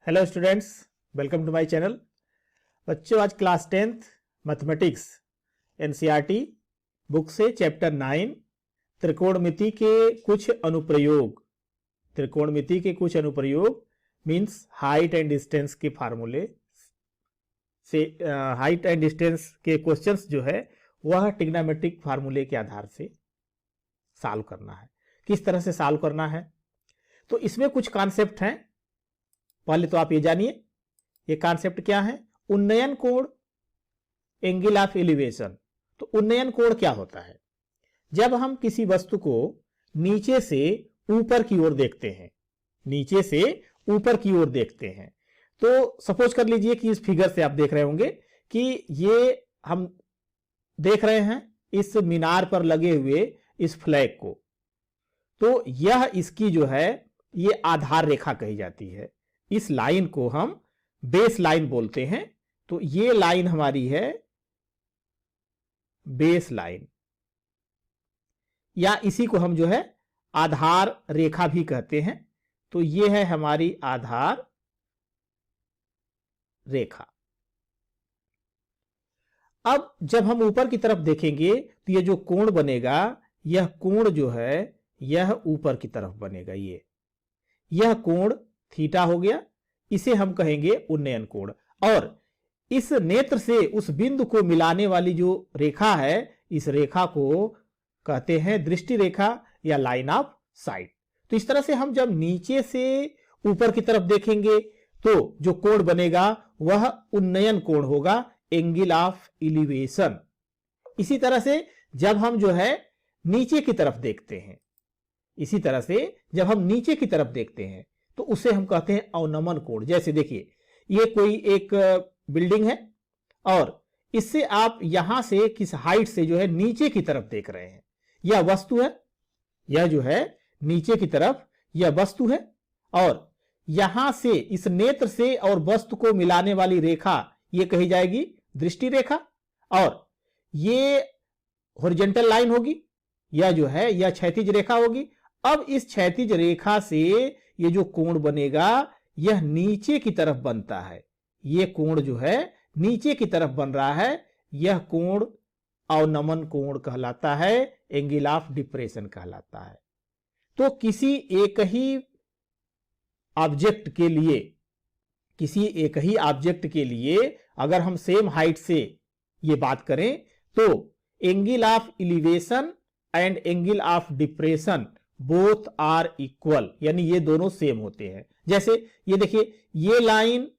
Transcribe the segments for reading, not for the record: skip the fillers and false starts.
Hello students, welcome to my channel. बच्चों, आज class 10th mathematics NCERT book से chapter 9 त्रिकोणमिति के कुछ अनुप्रयोग मींस हाइट एंड डिस्टेंस के फार्मूले से हाइट एंड डिस्टेंस के क्वेश्चंस जो है वह ट्रिग्नोमेट्रिक फार्मूले के आधार से सॉल्व करना है। किस तरह से सॉल्व करना है, तो इसमें कुछ कॉन्सेप्ट हैं। पहले तो आप ये जानिए ये कॉन्सेप्ट क्या है। उन्नयन कोण, एंगल ऑफ एलिवेशन। तो उन्नयन कोण क्या होता है? जब हम किसी वस्तु को नीचे से ऊपर की ओर देखते हैं, तो सपोज कर लीजिए कि इस फिगर से आप देख रहे होंगे कि ये हम देख रहे हैं इस मीनार पर लगे हुए इस फ्लैग को। तो यह इसकी जो है ये आधार रेखा कही जाती है। इस लाइन को हम बेस लाइन बोलते हैं। तो ये लाइन हमारी है बेस लाइन, या इसी को हम जो है आधार रेखा भी कहते हैं। तो ये है हमारी आधार रेखा। अब जब हम ऊपर की तरफ देखेंगे तो ये जो कोण बनेगा, यह कोण जो है यह ऊपर की तरफ बनेगा। यह कोण थीटा हो गया, इसे हम कहेंगे उन्नयन कोण। और इस नेत्र से उस बिंदु को मिलाने वाली जो रेखा है, इस रेखा को कहते हैं दृष्टि रेखा या लाइन ऑफ साइट। तो इस तरह से हम जब नीचे से ऊपर की तरफ देखेंगे तो जो कोण बनेगा वह उन्नयन कोण होगा, एंगल ऑफ एलिवेशन। इसी तरह से जब हम जो है नीचे की तरफ देखते हैं, तो उसे हम कहते हैं अवनमन कोण। जैसे देखिए ये कोई एक बिल्डिंग है और इससे आप यहां से किस हाइट से जो है नीचे की तरफ देख रहे हैं। यह वस्तु है, यह जो है नीचे की तरफ यह वस्तु है, और यहां से इस नेत्र से और वस्तु को मिलाने वाली रेखा ये कही जाएगी दृष्टि रेखा। और ये हॉरिजॉन्टल लाइन होगी, यह जो है यह क्षैतिज रेखा होगी। अब इस क्षैतिज रेखा से ये जो कोण बनेगा यह नीचे की तरफ बनता है। ये कोण जो है नीचे की तरफ बन रहा है, यह कोण अवनमन कोण कहलाता है, एंगल ऑफ डिप्रेशन कहलाता है। तो किसी एक ही ऑब्जेक्ट के लिए अगर हम सेम हाइट से ये बात करें तो angle of elevation and angle of depression both are equal, यानी ये दोनों सेम होते हैं। जैसे ये देखिए ये लाइन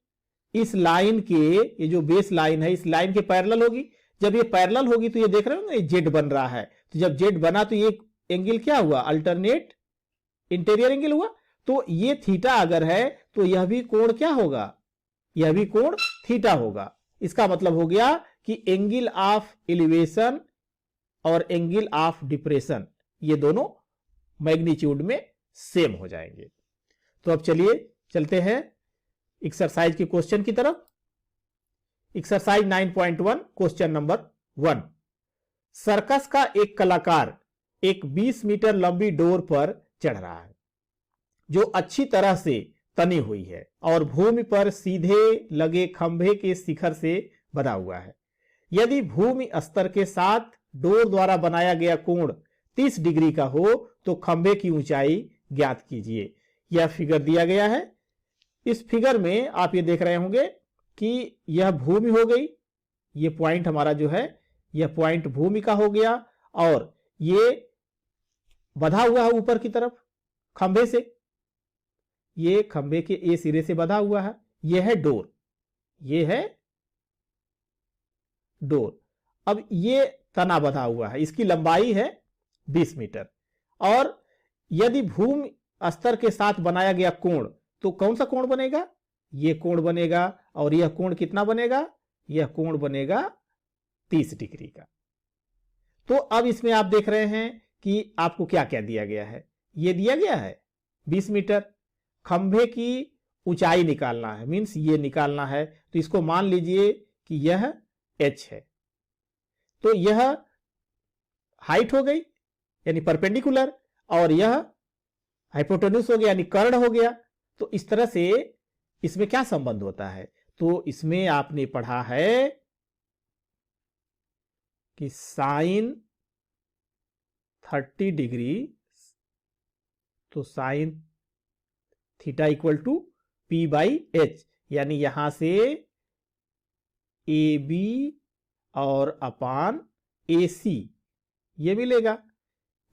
इस लाइन के, ये जो बेस लाइन है इस लाइन के पैरेलल होगी। जब ये पैरेलल होगी तो ये देख रहे हो ना, ये जेड बन रहा है। तो जब जेड बना तो ये एंगल क्या हुआ? अल्टरनेट इंटीरियर एंगल हुआ। तो ये थीटा अगर है तो यह भी कोण क्या होगा? यह भी कोण थीटा होगा। इसका मतलब हो गया कि एंगल ऑफ एलिवेशन और एंगल ऑफ डिप्रेशन ये दोनों मैग्नीट्यूड में सेम हो जाएंगे। तो अब चलिए चलते हैं एक्सरसाइज के क्वेश्चन की तरफ। Exercise 9.1 question number 1। सर्कस का एक कलाकार एक 20 मीटर लंबी डोर पर चढ़ रहा है जो अच्छी तरह से तनी हुई है और भूमि पर सीधे लगे खंभे के शिखर से बंधा हुआ है। यदि भूमि स्तर के साथ डोर द्वारा बनाया गया कोण 30 डिग्री का हो तो खंभे की ऊंचाई ज्ञात कीजिए। यह फिगर दिया गया है। इस फिगर में आप ये देख रहे होंगे कि यह भूमि हो गई, ये पॉइंट हमारा जो है यह पॉइंट भूमि का हो गया, और ये बंधा हुआ है ऊपर की तरफ खंभे से, ये खंभे के ए सिरे से बंधा हुआ है। यह है डोर, ये है डोर। अब ये तना बंधा हुआ है, इसकी लंबाई है 20 मीटर। और यदि भूमि स्तर के साथ बनाया गया कोण, तो कौन सा कोण बनेगा? यह कोण बनेगा। और यह कोण कितना बनेगा? यह कोण बनेगा 30 डिग्री का। तो अब इसमें आप देख रहे हैं कि आपको क्या क्या दिया गया है। यह दिया गया है 20 मीटर। खंभे की ऊंचाई निकालना है, मीन्स ये निकालना है। तो इसको मान लीजिए कि यह h है। तो यह हाइट हो गई यानी परपेंडिकुलर, और यह हाइपोटेन्यूज हो गया यानी कर्ण हो गया। तो इस तरह से इसमें क्या संबंध होता है? तो इसमें आपने पढ़ा है कि साइन 30 डिग्री, तो sine theta equal to P by H, यानी यहां से ए बी और अपान ए सी ये मिलेगा।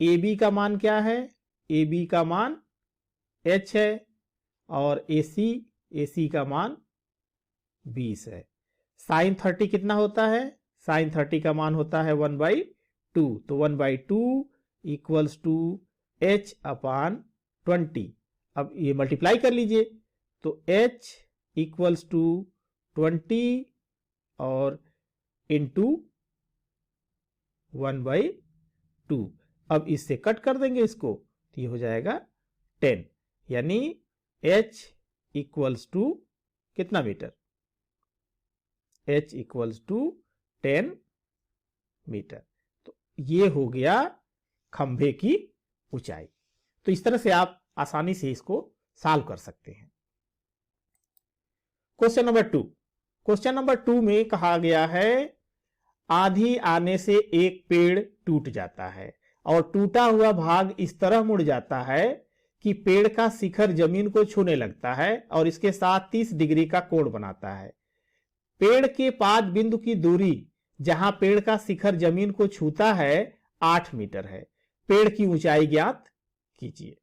ए बी का मान क्या है? ए बी का मान एच है और ए सी का मान 20 है। साइन 30 कितना होता है? साइन 30 का मान होता है 1/2, तो 1/2 इक्वल्स टू एच अपान 20। अब ये मल्टीप्लाई कर लीजिए, तो h इक्वल्स टू 20 और इंटू 1/2। अब इससे कट कर देंगे इसको, तो ये हो जाएगा 10, यानी h इक्वल्स टू कितना metre? h equals to 10 metre. तो ये हो गया खंभे की ऊंचाई। तो इस तरह से आप आसानी से इसको सॉल्व कर सकते हैं। Question number 2। क्वेश्चन नंबर 2 में कहा गया है आंधी आने से एक पेड़ टूट जाता है और टूटा हुआ भाग इस तरह मुड़ जाता है कि पेड़ का शिखर जमीन को छूने लगता है और इसके साथ 30 डिग्री का कोण बनाता है। पेड़ के पाद बिंदु की दूरी जहां पेड़ का शिखर जमीन को छूता है 8 मीटर है। पेड़ की ऊंचाई ज्ञात कीजिए।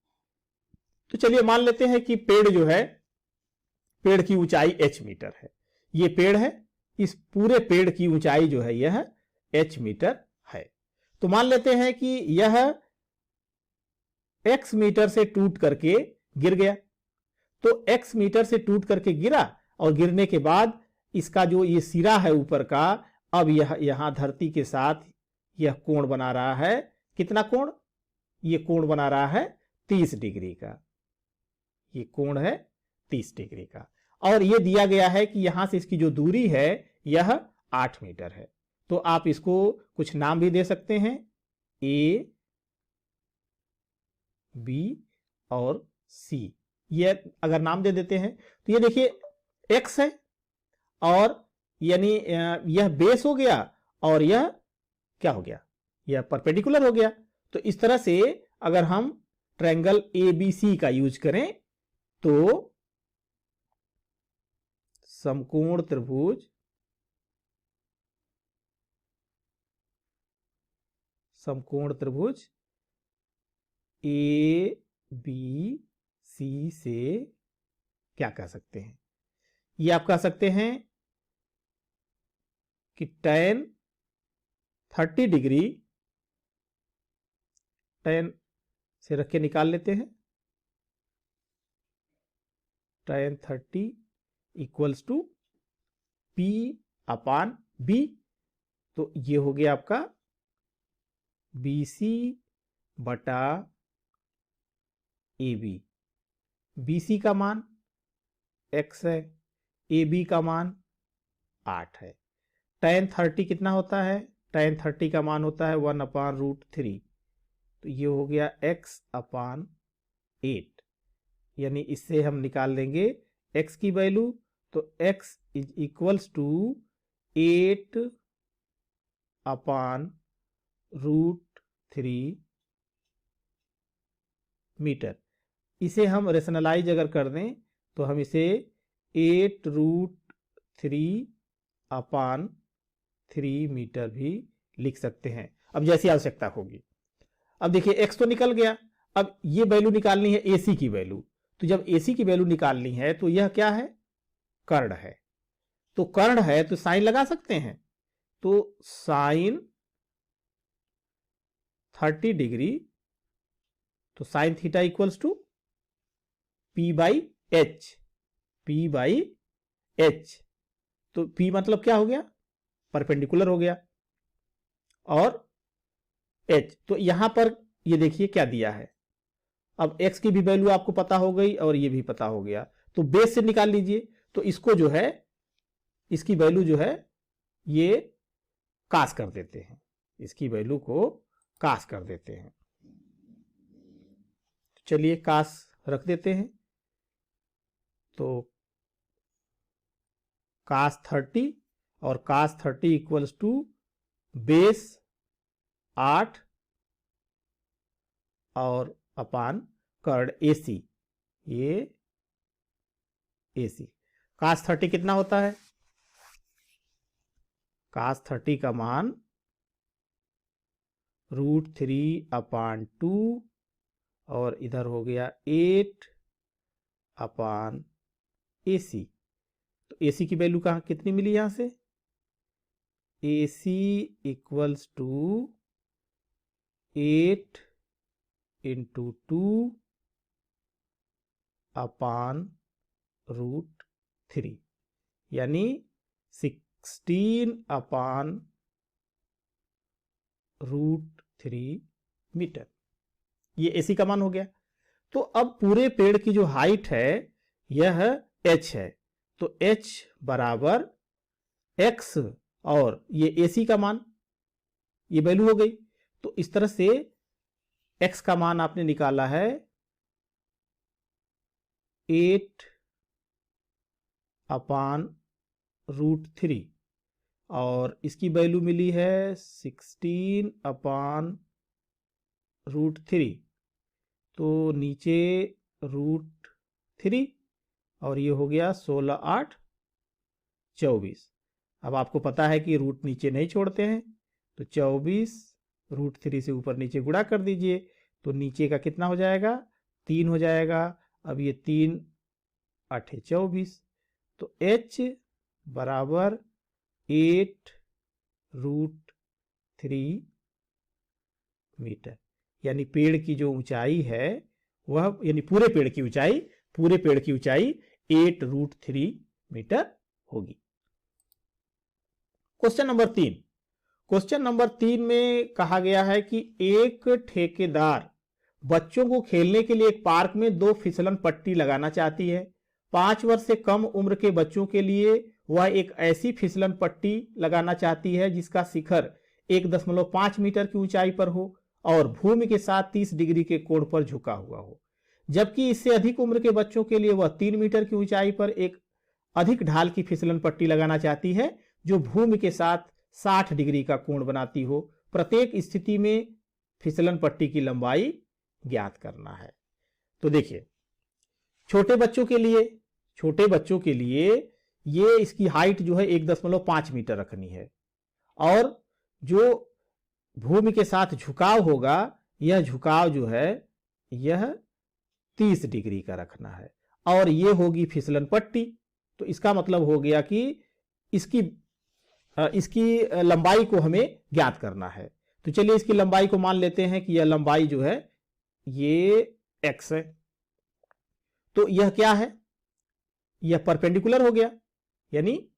तो चलिए मान लेते हैं कि पेड़ जो है, पेड़ की ऊंचाई h मीटर है। ये पेड़ है, इस पूरे पेड़ की ऊंचाई जो है यह h मीटर है। तो मान लेते हैं कि यह x मीटर से टूट करके गिर गया। तो x मीटर से टूट करके गिरा और गिरने के बाद इसका जो ये सिरा है ऊपर का, अब यह यहां धरती के साथ यह कोण बना रहा है। कितना कोण? ये कोण बना रहा है 30 डिग्री का। ये कोण है 30 डिग्री का और ये दिया गया है कि यहां से इसकी जो दूरी है यह 8 मीटर है। तो आप इसको कुछ नाम भी दे सकते हैं, ए, बी और सी। ये अगर नाम दे देते हैं तो ये देखिए एक्स है और यानी यह बेस हो गया और यह क्या हो गया? यह परपेंडिकुलर हो गया। तो इस तरह से अगर हम ट्रायंगल एबीसी का यूज करें तो समकोण त्रिभुज ए बी सी से क्या कह सकते हैं? ये आप कह सकते हैं कि tan 30 डिग्री, tan से रख के निकाल लेते हैं, tan 30 equals to P upon B। तो ये हो गया आपका BC बटा AB। BC का मान x है, AB का मान 8 है। tan 30 कितना होता है? tan 30 का मान होता है 1/√3। तो ये हो गया x अपान 8, यानी इससे हम निकाल लेंगे x की वैल्यू। तो x is equals to 8 upon √3 metre. इसे हम रेशनलाइज अगर कर दें तो हम इसे 8√3 अपान 3 मीटर भी लिख सकते हैं, अब जैसी आवश्यकता होगी। अब देखिए x तो निकल गया, अब ये वैल्यू निकालनी है AC की वैल्यू। तो जब AC की वैल्यू निकालनी है तो यह क्या है? कर्ण है। तो कर्ण है तो साइन लगा सकते हैं। तो साइन 30 डिग्री, तो sine theta equals to P by H. P by H, तो P मतलब क्या हो गया? परपेंडिकुलर हो गया और H, तो यहां पर ये देखिए क्या दिया है। अब x की भी वैल्यू आपको पता हो गई और ये भी पता हो गया, तो बेस से निकाल लीजिए। तो इसको जो है, इसकी वैल्यू जो है ये कास कर देते हैं, इसकी वैल्यू को कास कर देते हैं। चलिए कास रख देते हैं। तो cos 30 और cos 30 इक्वल्स टू बेस 8 और अपान कर्ड AC, ये AC। cos 30 कितना होता है? cos 30 का मान √3/2 और इधर हो गया 8 अपान AC। तो AC की वैल्यू कहाँ कितनी मिली यहां से? AC इक्वल्स टू 8 × 2 अपान √3, यानी 16 अपान √3 मीटर। ये AC का मान हो गया। तो अब पूरे पेड़ की जो हाइट है यह h है, तो h बराबर x और ये AC का मान, ये वैल्यू हो गई। तो इस तरह से x का मान आपने निकाला है 8 अपान √3 और इसकी वैल्यू मिली है 16 अपान √3। तो नीचे √3 और ये हो गया 16 8 24। अब आपको पता है कि रूट नीचे नहीं छोड़ते हैं, तो 24 √3 से ऊपर नीचे गुणा कर दीजिए, तो नीचे का कितना हो जाएगा? 3 हो जाएगा। अब ये 3 8 24, तो h बराबर 8 √3 मीटर, यानी पेड़ की जो ऊंचाई है वह, यानी पूरे पेड़ की ऊंचाई 8 √3 मीटर होगी। क्वेश्चन नंबर 3 में कहा गया है कि एक ठेकेदार बच्चों को खेलने के लिए एक पार्क में 2 फिसलन पट्टी लगाना चाहती है। 5 वर्ष से कम उम्र के बच्चों के लिए वह एक ऐसी फिसलन पट्टी लगाना चाहती है जिसका शिखर 1.5 मीटर की ऊंचाई पर हो और भूमि के साथ 30 डिग्री के कोण पर झुका हुआ हो, जबकि इससे अधिक उम्र के बच्चों के लिए वह 3 मीटर की ऊंचाई पर एक अधिक ढाल की फिसलन पट्टी लगाना चाहती है जो भूमि के साथ 60 डिग्री का कोण बनाती हो। प्रत्येक स्थिति में फिसलन पट्टी की लंबाई ज्ञात करना है। तो देखिए, छोटे बच्चों के लिए ये इसकी हाइट जो है 1.5 मीटर रखनी है और जो भूमि के साथ झुकाव होगा यह झुकाव जो है यह 30 डिग्री का रखना है और ये होगी फिसलन पट्टी। तो इसका मतलब हो गया कि इसकी लंबाई को हमें ज्ञात करना है। तो चलिए इसकी लंबाई को मान लेते हैं कि यह लंबाई जो है ये x है। तो यह क्या है? यह परपेंडिकुलर हो गया, यानी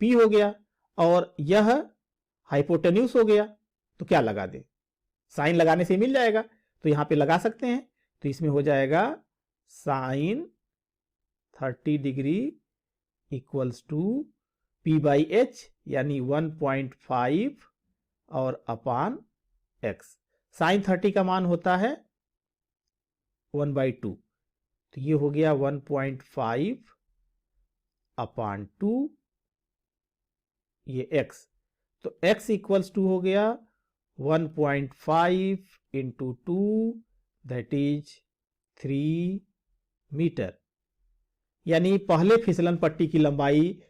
P हो गया, और यह हाइपोटेन्यूस हो गया। तो क्या लगा दे? साइन लगाने से मिल जाएगा, तो यहां पे लगा सकते हैं। तो इसमें हो जाएगा sign 30 degree equals to P/h, यानी 1.5 और अपान x। साइन 30 का मान होता है 1/2, तो ये हो गया 1.5 अपान 2, ये x। तो x इक्वल्स टू हो गया 1.5 × 2 दैट इज 3 मीटर, यानी पहले फिसलन पट्टी की लंबाई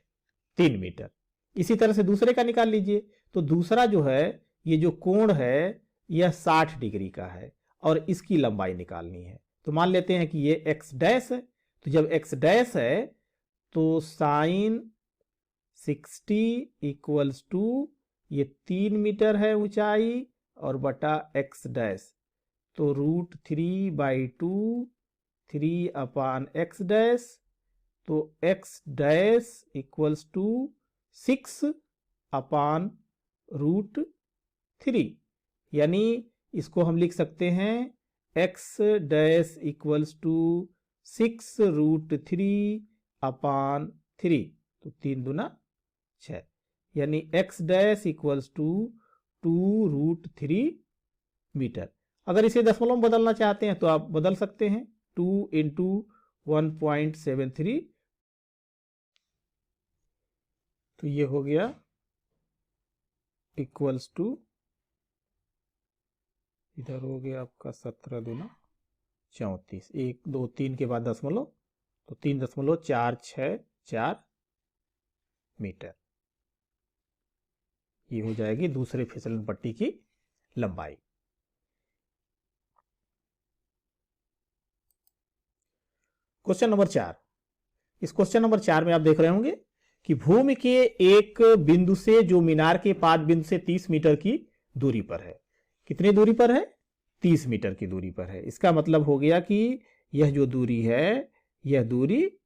3 मीटर। इसी तरह से दूसरे का निकाल लीजिए। तो दूसरा जो है ये जो कोण है यह 60 डिग्री का है और इसकी लंबाई निकालनी है। तो मान लेते हैं कि ये x डैश है। तो जब x डैश है तो साइन 60 इक्वल्स टू ये 3 मीटर है ऊंचाई और बटा x डैश, तो √3/2 3 अपान x डैश, तो x dash equals to 6 upon √3, यानी इसको हम लिख सकते हैं x dash equals to 6√3 upon 3, तो 3 दूना 6, यानी x dash equals to 2√3 metre. अगर इसे दशमलव में बदलना चाहते हैं तो आप बदल सकते हैं, 2 × 1.73 तो ये हो गया इक्वल्स टू, इधर हो गया आपका 17 दूना 34, 1 2 3 के बाद दशमलव, तो 3.464 मीटर। ये हो जाएगी दूसरे फिसलन पट्टी की लंबाई। Question number 4। इस क्वेश्चन नंबर 4 में आप देख रहे होंगे कि भूमि के एक बिंदु से जो मीनार के पाद बिंदु से 30 मीटर की दूरी पर है। कितनी दूरी पर है? 30 मीटर की दूरी पर है। इसका मतलब हो गया कि यह जो दूरी है, यह दूरी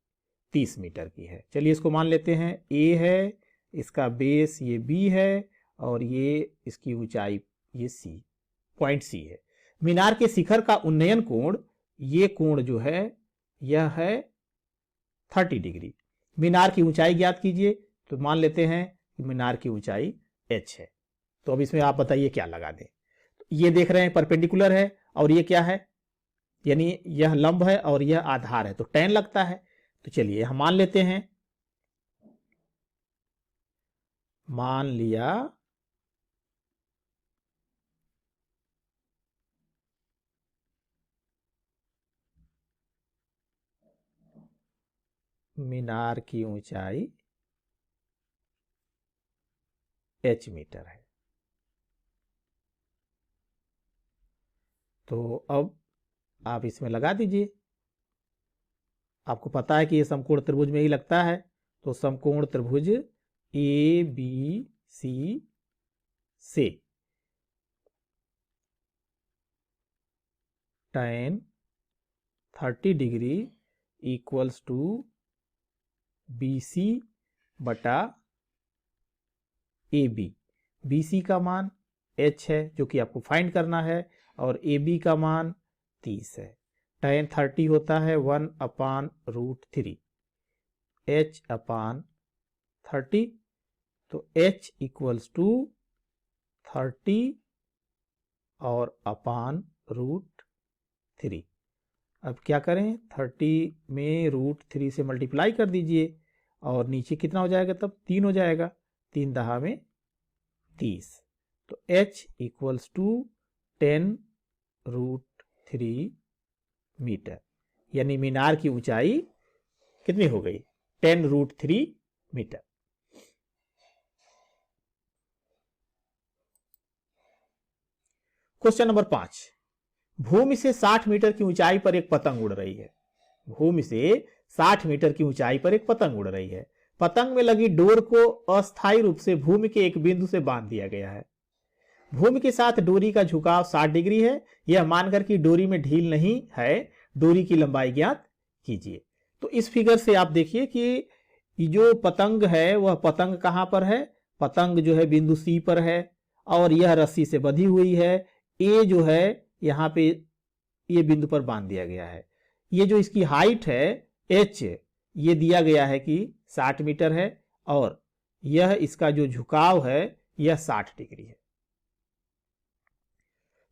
30 मीटर की है। चलिए इसको मान लेते हैं ए है, इसका बेस ये बी है, और ये इसकी ऊंचाई ये सी, पॉइंट सी है। मीनार के शिखर का उन्नयन कोण, ये कोण जो है यह है 30 डिग्री। मीनार की ऊंचाई ज्ञात कीजिए, तो मान लेते हैं कि मीनार की ऊंचाई h है। तो अब इसमें आप बताइए क्या लगा दें। ये देख रहे हैं परपेंडिकुलर है, और ये क्या है, यानी यह लंब है और यह आधार है, तो tan लगता है। तो चलिए हम मान लेते हैं, मान लिया मीनार की ऊंचाई h मीटर है। तो अब आप इसमें लगा दीजिए। आपको पता है कि ये समकोण त्रिभुज में ही लगता है, तो समकोण त्रिभुज ए बी सी से tan 30 degree equals to BC बटा AB। BC का मान h है जो कि आपको फाइंड करना है, और AB का मान 30 है। tan 30 होता है 1/√3 h अपान 30, तो h इक्वल्स टू 30 और अपान √3। अब क्या करें, 30 में √3 से मल्टीप्लाई कर दीजिए, और नीचे कितना हो जाएगा, तब 3 हो जाएगा, 3 दहा में 30। तो h इक्वल्स टू 10√3 मीटर, यानी मीनार की ऊंचाई कितनी हो गई, 10√3 मीटर। Question number 5। भूमि से 60 मीटर की ऊंचाई पर एक पतंग उड़ रही है। भूमि से 60 मीटर की ऊंचाई पर एक पतंग उड़ रही है। पतंग में लगी डोर को अस्थायी रूप से भूमि के एक बिंदु से बांध दिया गया है। भूमि के साथ डोरी का झुकाव 60 डिग्री है। यह मानकर कि डोरी में ढील नहीं है, डोरी की लंबाई ज्ञात कीजिए। तो इस फिगर से आप देखिए कि जो पतंग है वह पतंग कहां पर है, पतंग जो है बिंदु सी पर है, और यह रस्सी से बंधी हुई है। ए जो है यहाँ पे ये बिंदु पर बांध दिया गया है। ये जो इसकी हाइट है h, ये दिया गया है कि 60 मीटर है, और यह इसका जो झुकाव है यह 60 डिग्री है।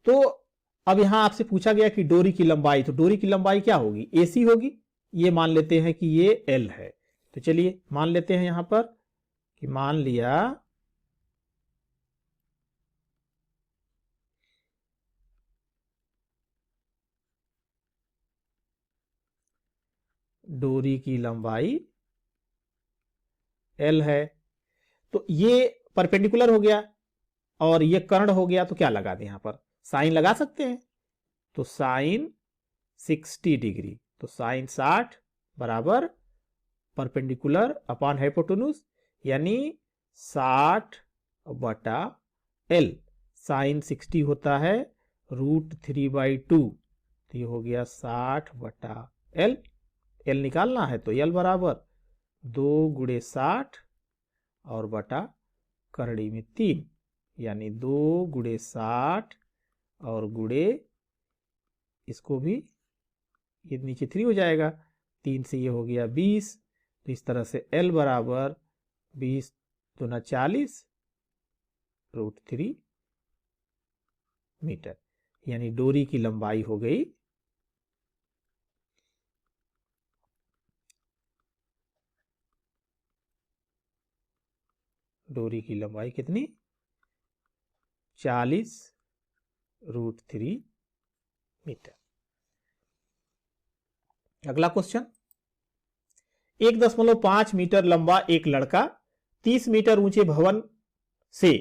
तो अब यहां आपसे पूछा गया कि डोरी की लंबाई, तो डोरी की लंबाई क्या होगी, AC होगी। ये मान लेते हैं कि ये L है। तो चलिए मान लेते हैं यहां पर कि मान लिया डोरी की लंबाई L है। तो ये परपेंडिकुलर हो गया और ये कर्ण हो गया, तो क्या लगा दें, यहां पर साइन लगा सकते हैं। तो साइन 60 डिग्री, तो साइन 60 बराबर परपेंडिकुलर अपॉन हाइपोटेन्यूज, यानी 60 बटा L। साइन 60 होता है √3/2, तो ये हो गया 60 बटा L। L निकालना है तो L बराबर 2 × 60 और बटा करड़ी में 3, यानी 2 × 60 और गुड़े इसको भी, ये नीचे 3 हो जाएगा, 3 से ये हो गया 20। तो इस तरह से L बराबर 20 दूना 40 √3 मीटर, यानी डोरी की लंबाई हो गई डोरी की लंबाई कितनी, 40√3 मीटर। अगला क्वेश्चन, 1.5 मीटर लंबा एक लड़का 30 मीटर ऊंचे भवन से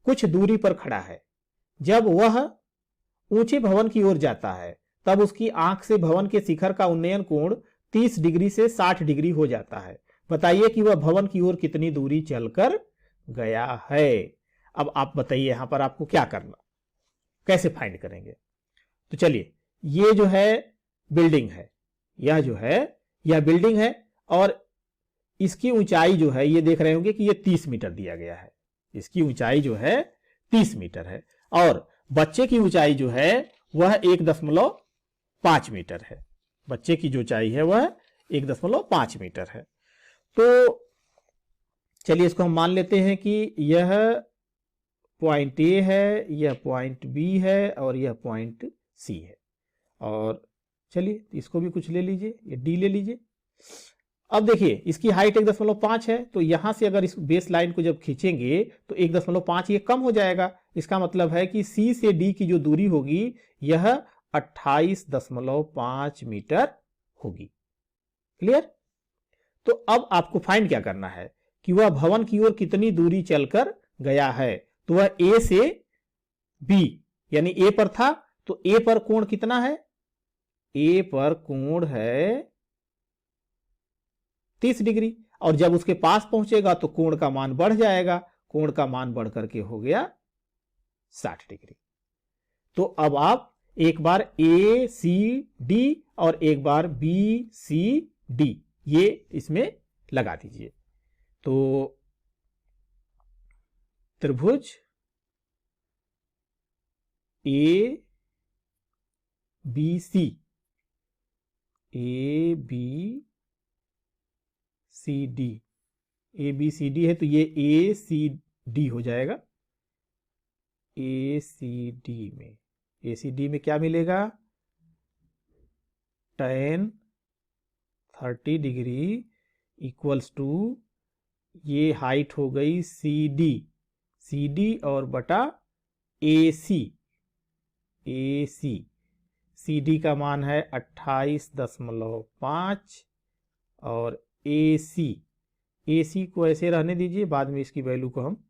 कुछ दूरी पर खड़ा है। जब वह ऊंचे भवन की ओर जाता है तब उसकी आंख से भवन के शिखर का उन्नयन कोण 30 डिग्री से 60 डिग्री हो जाता है। बताइए कि वह भवन की ओर कितनी दूरी चलकर गया है। अब आप बताइए यहां पर आपको क्या करना, कैसे फाइंड करेंगे। तो चलिए, ये जो है बिल्डिंग है, यह जो है यह बिल्डिंग है और इसकी ऊंचाई जो है ये देख रहे होंगे कि ये 30 मीटर दिया गया है। इसकी ऊंचाई जो है 30 मीटर है और बच्चे की ऊंचाई जो है वह 1.5 मीटर है। बच्चे की जो ऊंचाई है वह 1.5 मीटर है। तो चलिए इसको हम मान लेते हैं कि यह पॉइंट ए है, यह पॉइंट बी है और यह पॉइंट सी है। और चलिए इसको भी कुछ ले लीजिए, ये डी ले लीजिए। अब देखिए इसकी हाइट 1.5 है, तो यहां से अगर इस बेस लाइन को जब खींचेंगे तो 1.5 ये कम हो जाएगा। इसका मतलब है कि सी से डी की जो दूरी होगी यह 28.5 मीटर होगी। क्लियर। तो अब आपको फाइंड क्या करना है कि वह भवन की ओर कितनी दूरी चलकर गया है। तो वह ए से बी यानी ए पर था, तो ए पर कोण कितना है, ए पर कोण है 30 डिग्री और जब उसके पास पहुंचेगा तो कोण का मान बढ़ जाएगा, कोण का मान बढ़ करके हो गया 60 डिग्री। तो अब आप एक बार ए सी डी और एक बार बी सी डी ये इसमें लगा दीजिए। तो त्रिभुज A B C, A B C D, A B C D है तो ये ए सी डी हो जाएगा। ए सी डी में, ए सी डी में क्या मिलेगा, tan 30 डिग्री इक्वल्स टू ये हाइट हो गई सी डी, सी डी और बटा ए सी, ए सी, सी डी का मान है 28.5 और ए सी को ऐसे रहने दीजिए, बाद में इसकी वैल्यू को हम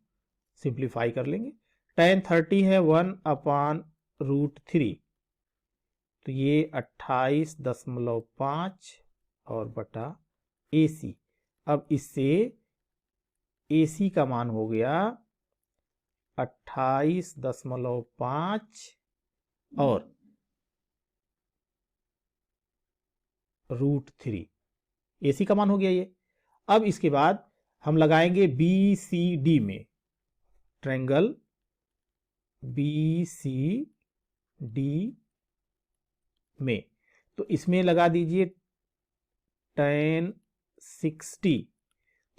सिंप्लीफाई कर लेंगे। tan 30 है 1/√3, तो ये 28.5 और बटा ए सी। अब इससे ए सी का मान हो गया 28.5 और √3, ए सी का मान हो गया ये। अब इसके बाद हम लगाएंगे बी सी डी में, ट्रायंगल बी सी डी में, तो इसमें लगा दीजिए tan 60,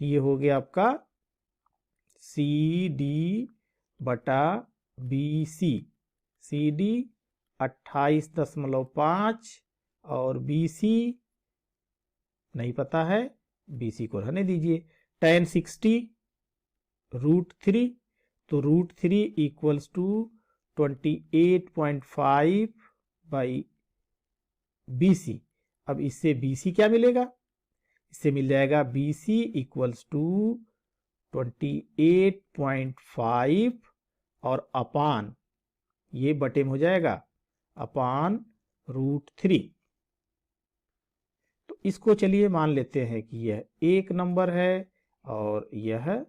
तो ये हो गया आपका सी डी बटा बी सी, सी डी 28.5 और बी सी नहीं पता है, बी सी को रहने दीजिए। tan 60 √3, तो √3 equals to 28.5 by B C. अब इससे बी सी क्या मिलेगा, इससे मिल जाएगा बी सी इक्वल्स टू 28.5 और अपान ये बटे में हो जाएगा अपान √3। तो इसको चलिए मान लेते हैं कि यह 1 नंबर है और यह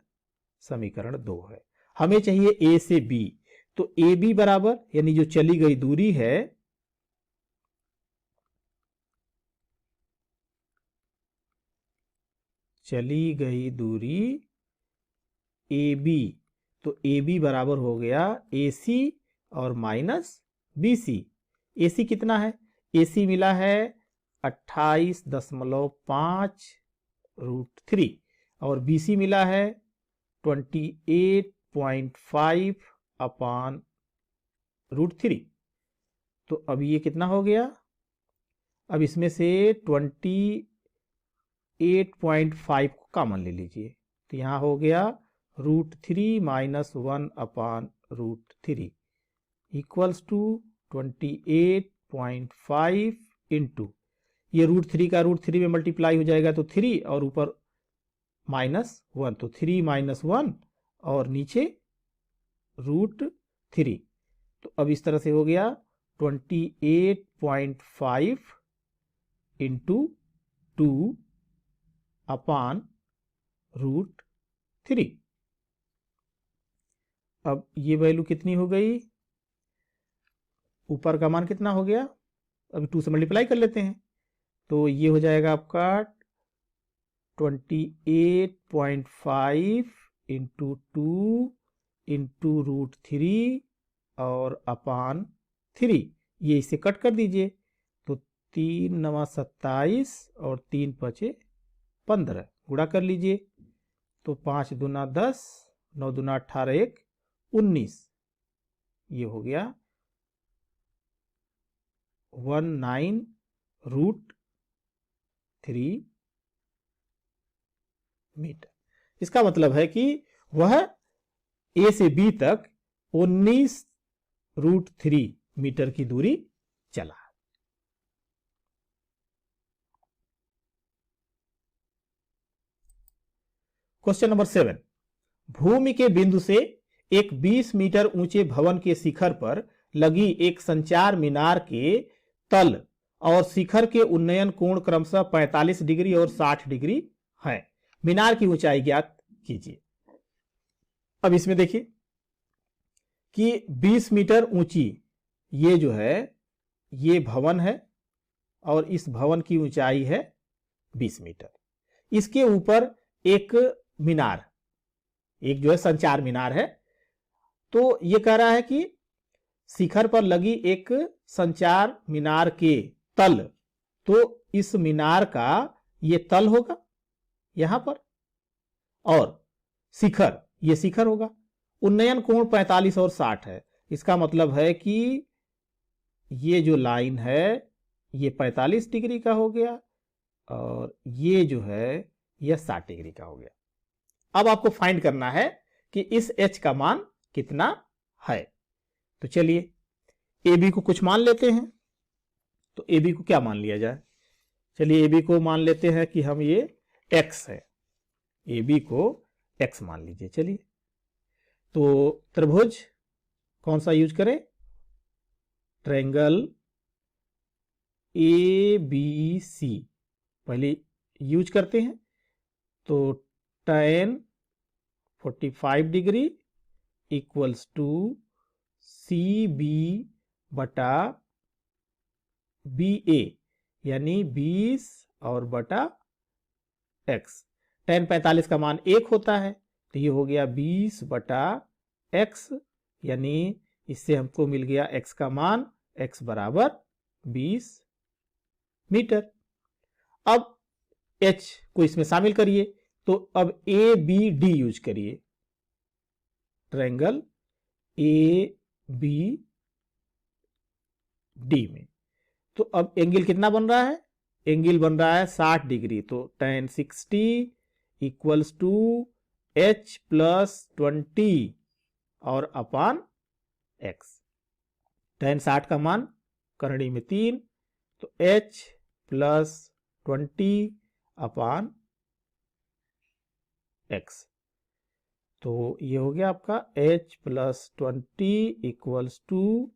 समीकरण 2 है। हमें चाहिए ए से बी, तो ए बी बराबर यानी जो चली गई दूरी है ए बी, तो ए बी बराबर हो गया ए सी और माइनस बी सी। ए सी कितना है, ए सी मिला है 28.5 √3 और बी सी मिला है 28.5 अपान √3। तो अब ये कितना हो गया, अब इसमें से 28.5 को कॉमन ले लीजिए, तो यहां हो गया √3 माइनस 1/√3 इक्वल्स टू 28.5 इंटू, ये √3 का √3 में मल्टीप्लाई हो जाएगा तो 3 और ऊपर -1, तो 3 - 1 और नीचे √3। तो अब इस तरह से हो गया 28.5 इंटू 2/√3। अब ये वैल्यू कितनी हो गई, ऊपर का मान कितना हो गया, अभी 2 से मल्टीप्लाई कर लेते हैं तो ये हो जाएगा आपका 28.5 इंटू 2 इंटू √3 और अपान 3, ये इसे कट कर दीजिए तो 3 × 9 = 27 और 3 × 5 = 15, गुणा कर लीजिए तो 5 × 2 = 10, 9 × 2 = 18, 1 = 19, ये हो गया 19√3 मीटर। इसका मतलब है कि वह ए से बी तक 19√3 मीटर की दूरी चला। क्वेश्चन नंबर 7, भूमि के बिंदु से एक 20 मीटर ऊंचे भवन के शिखर पर लगी एक संचार मीनार के तल और शिखर के उन्नयन कोण क्रमशः 45 डिग्री और 60 डिग्री है। मीनार की ऊंचाई ज्ञात कीजिए। अब इसमें देखिए कि 20 मीटर ऊंची ये जो है ये भवन है और इस भवन की ऊंचाई है 20 मीटर। इसके ऊपर एक मीनार, एक जो है संचार मीनार है, तो ये कह रहा है कि शिखर पर लगी एक संचार मीनार के तल, तो इस मीनार का ये तल होगा यहां पर और शिखर ये शिखर होगा। उन्नयन कोण 45 और 60 है, इसका मतलब है कि ये जो लाइन है ये 45 डिग्री का हो गया और ये जो है यह 60 डिग्री का हो गया। अब आपको फाइंड करना है कि इस h का मान कितना है। तो चलिए AB को कुछ मान लेते हैं। तो AB को क्या मान लिया जाए, चलिए AB को मान लेते हैं कि हम ये x है, AB को x मान लीजिए। चलिए तो त्रिभुज कौन सा यूज करें, ट्रायंगल ABC पहले यूज करते हैं। तो tan 45 degree equals to CB बटा BA यानी 20 और बटा x। tan 45 का मान 1 होता है तो ये हो गया 20 बटा x, यानी इससे हमको मिल गया x का मान, x बराबर 20 मीटर। अब h को इसमें शामिल करिए तो अब ABD यूज करिए, ट्रायंगल ABD में। तो अब एंगल कितना बन रहा है, एंगल बन रहा है 60 डिग्री। तो tan 60 equals to h plus 20 और अपान x। tan 60 का मान करड़ी में 3, तो h प्लस 20 अपान x। तो ये हो गया आपका h plus 20 equals to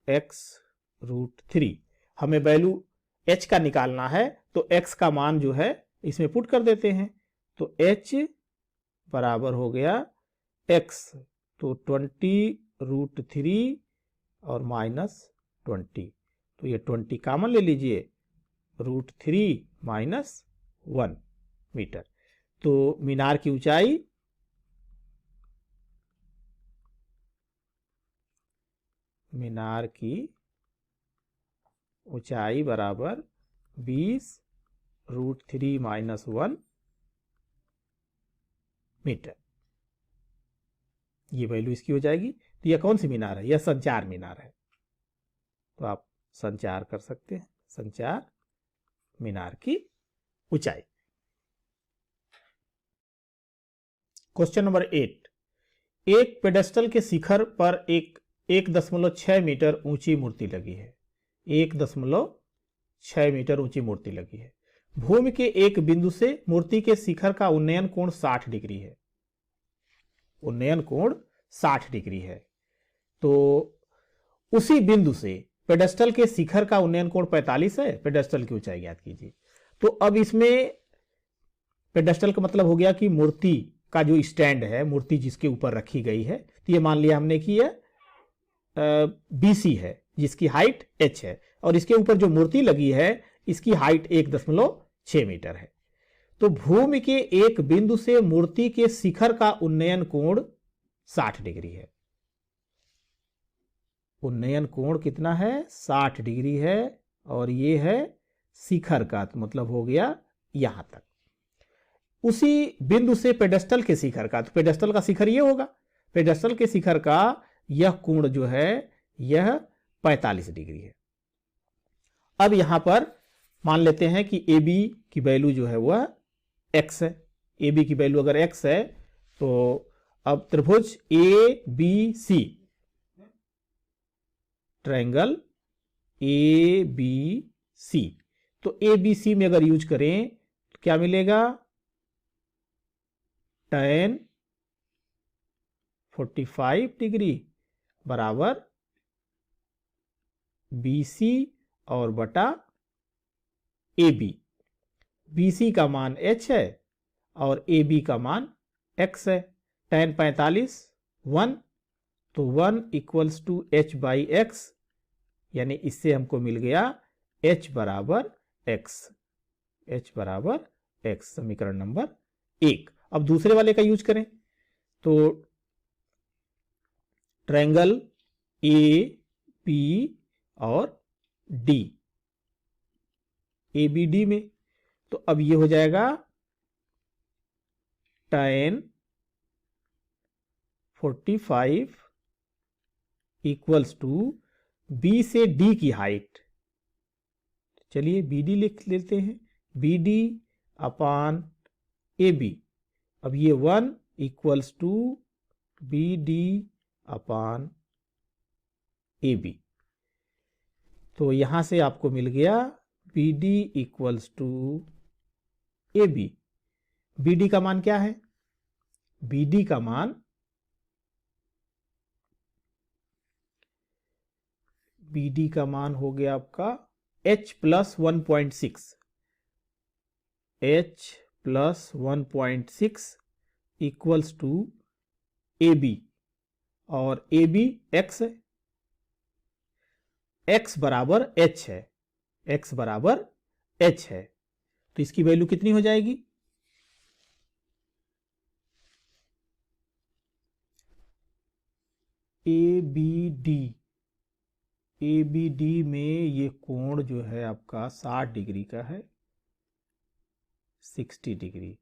x√3। हमें वैल्यू h का निकालना है तो x का मान जो है इसमें पुट कर देते हैं। तो h बराबर हो गया x, तो 20√3 और -20, तो ये 20 कॉमन ले लीजिए, √3 - 1 मीटर। तो मीनार की ऊंचाई बराबर 20√3 - 1 मीटर, ये वैल्यू इसकी हो जाएगी। तो यह कौन सी मीनार है, यह संचार मीनार है। तो आप संचार कर सकते हैं, संचार मीनार की ऊंचाई। क्वेश्चन नंबर 8, एक पेडेस्टल के शिखर पर एक 1.6 मीटर ऊंची मूर्ति लगी है। 1.6 मीटर ऊंची मूर्ति लगी है। भूमि के एक बिंदु से मूर्ति के शिखर का उन्नयन कोण 60 डिग्री है। उन्नयन कोण 60 डिग्री है। तो उसी बिंदु से पेडेस्टल के शिखर का उन्नयन कोण 45 है। पेडेस्टल की ऊंचाई ज्ञात कीजिए। तो अब इसमें पेडेस्टल का मतलब हो गया कि मूर्ति का जो स्टैंड है, मूर्ति जिसके ऊपर रखी गई है, तो ये मान लिया हमने कि यह BC है, जिसकी हाइट h है, और इसके ऊपर जो मूर्ति लगी है इसकी हाइट 1.6 मीटर है। तो भूमि के एक बिंदु से मूर्ति के शिखर का उन्नयन कोण 60 डिग्री है। उन्नयन कोण कितना है? 60 डिग्री है। और ये है शिखर का, मतलब हो गया यहां तक। उसी बिंदु से पेडेस्टल के शिखर का, तो पेडेस्टल का शिखर ये होगा, पेडेस्टल के शिखर का यह कोण जो है यह 45 डिग्री है। अब यहां पर मान लेते हैं कि AB की वैल्यू जो है वह x है। AB की वैल्यू अगर x है तो अब त्रिभुज ABC, ट्रायंगल ABC, तो ABC में अगर यूज करें तो क्या मिलेगा? tan 45 डिग्री बराबर BC और बटा AB। BC का मान h है और AB का मान x है। tan 45 1, तो 1 equals to h by x, यानी इससे हमको मिल गया h बराबर x। h बराबर x, समीकरण नंबर 1। अब दूसरे वाले का यूज करें तो ट्रायंगल AB और D, ABD में, तो अब ये हो जाएगा tan 45 इक्वल्स टू B से D की हाइट, चलिए BD लिख लेते हैं, BD अपान AB। अब ये 1 equals to BD upon AB। तो यहां से आपको मिल गया BD equals to AB। BD का मान क्या है? BD का मान हो गया आपका h plus 1.6, h plus 1.6 equals to AB, और AB x है, x बराबर h है, x बराबर h है। तो इसकी वैल्यू कितनी हो जाएगी? ABD में ये कोण जो है आपका 60 डिग्री का है, 60 डिग्री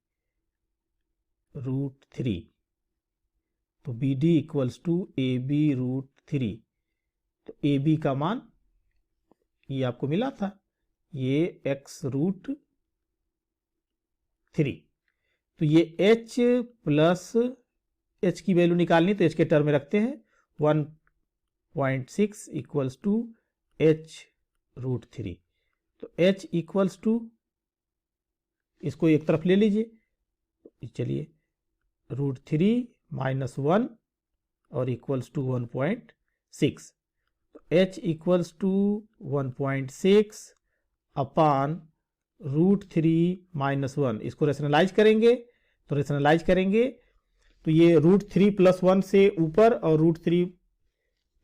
√3। तो BD इक्वल्स टू AB √3। तो AB का मान ये आपको मिला था, ये x √3। तो ये h प्लस h की वैल्यू निकालनी, तो h के टर्म में रखते हैं, 1.6 इक्वल्स टू h √3। तो h इक्वल्स टू, इसको एक तरफ ले लीजिए, चलिए √3 माइनस 1 और इक्वल्स टू 1.6। तो h equals to 1.6 upon √3 minus 1, इसको रेशनलाइज करेंगे, तो रेशनलाइज करेंगे तो ये √3 प्लस 1 से ऊपर और √3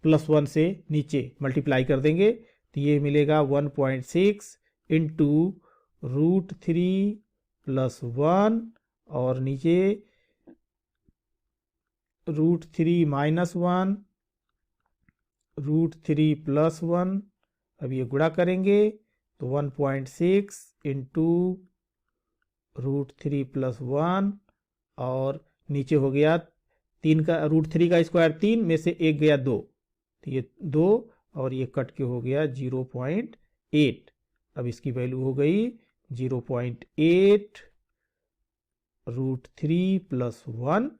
प्लस 1 से नीचे मल्टीप्लाई कर देंगे, तो ये मिलेगा 1.6 इंटू √3 प्लस 1 और नीचे √3 माइनस 1, √3 प्लस 1। अब ये गुणा करेंगे तो 1.6 इंटू √3 प्लस 1 और नीचे हो गया 3 का √3 का स्क्वायर 3 में से 1 गया 2, तो ये 2 और ये कट के हो गया 0.8। अब इसकी वैल्यू हो गई 0.8 √3 + 1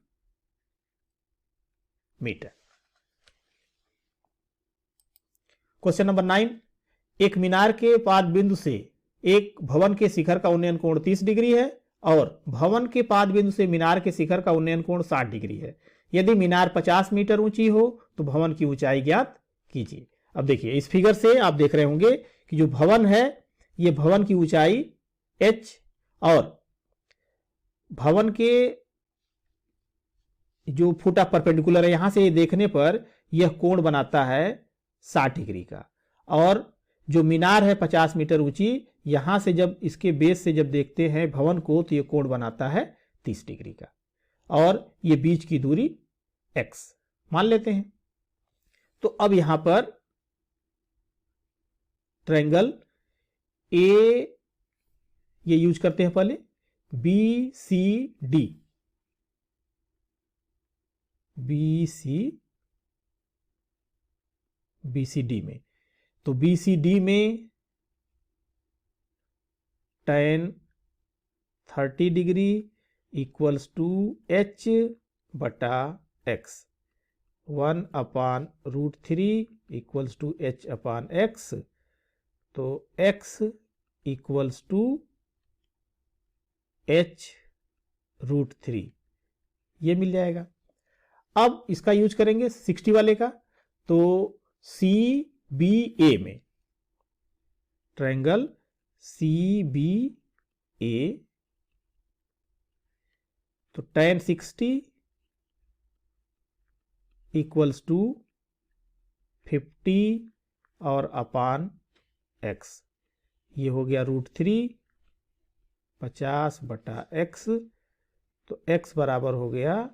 मीटर। क्वेश्चन नंबर 9, एक मीनार के पाद बिंदु से एक भवन के शिखर का उन्नयन कोण 30 डिग्री है और भवन के पाद बिंदु से मीनार के शिखर का उन्नयन कोण 60 डिग्री है। यदि मीनार 50 मीटर ऊंची हो तो भवन की ऊंचाई ज्ञात कीजिए। अब देखिए इस फिगर से आप देख रहे होंगे कि जो भवन है ये भवन की ऊंचाई h और भवन के जो फुट ऑफ परपेंडिकुलर है यहां से ये देखने पर यह कोण बनाता है 60 डिग्री का, और जो मीनार है 50 मीटर ऊंची, यहां से जब इसके बेस से जब देखते हैं भवन को तो यह कोण बनाता है 30 डिग्री का, और ये बीच की दूरी x मान लेते हैं। तो अब यहां पर ट्रायंगल ए ये यूज करते हैं पहले BCD में, तो BCD में tan 30 degree equals to h बटा x, 1/√3 इक्वल्स टू h/x, तो x इक्वल्स टू h√3 ये मिल जाएगा। अब इसका यूज करेंगे 60 वाले का, तो CBA में ट्रायंगल CBA, तो tan 60 इक्वल्स टू 50 और अपान x, ये हो गया √3 50 बटा x, तो x बराबर हो गया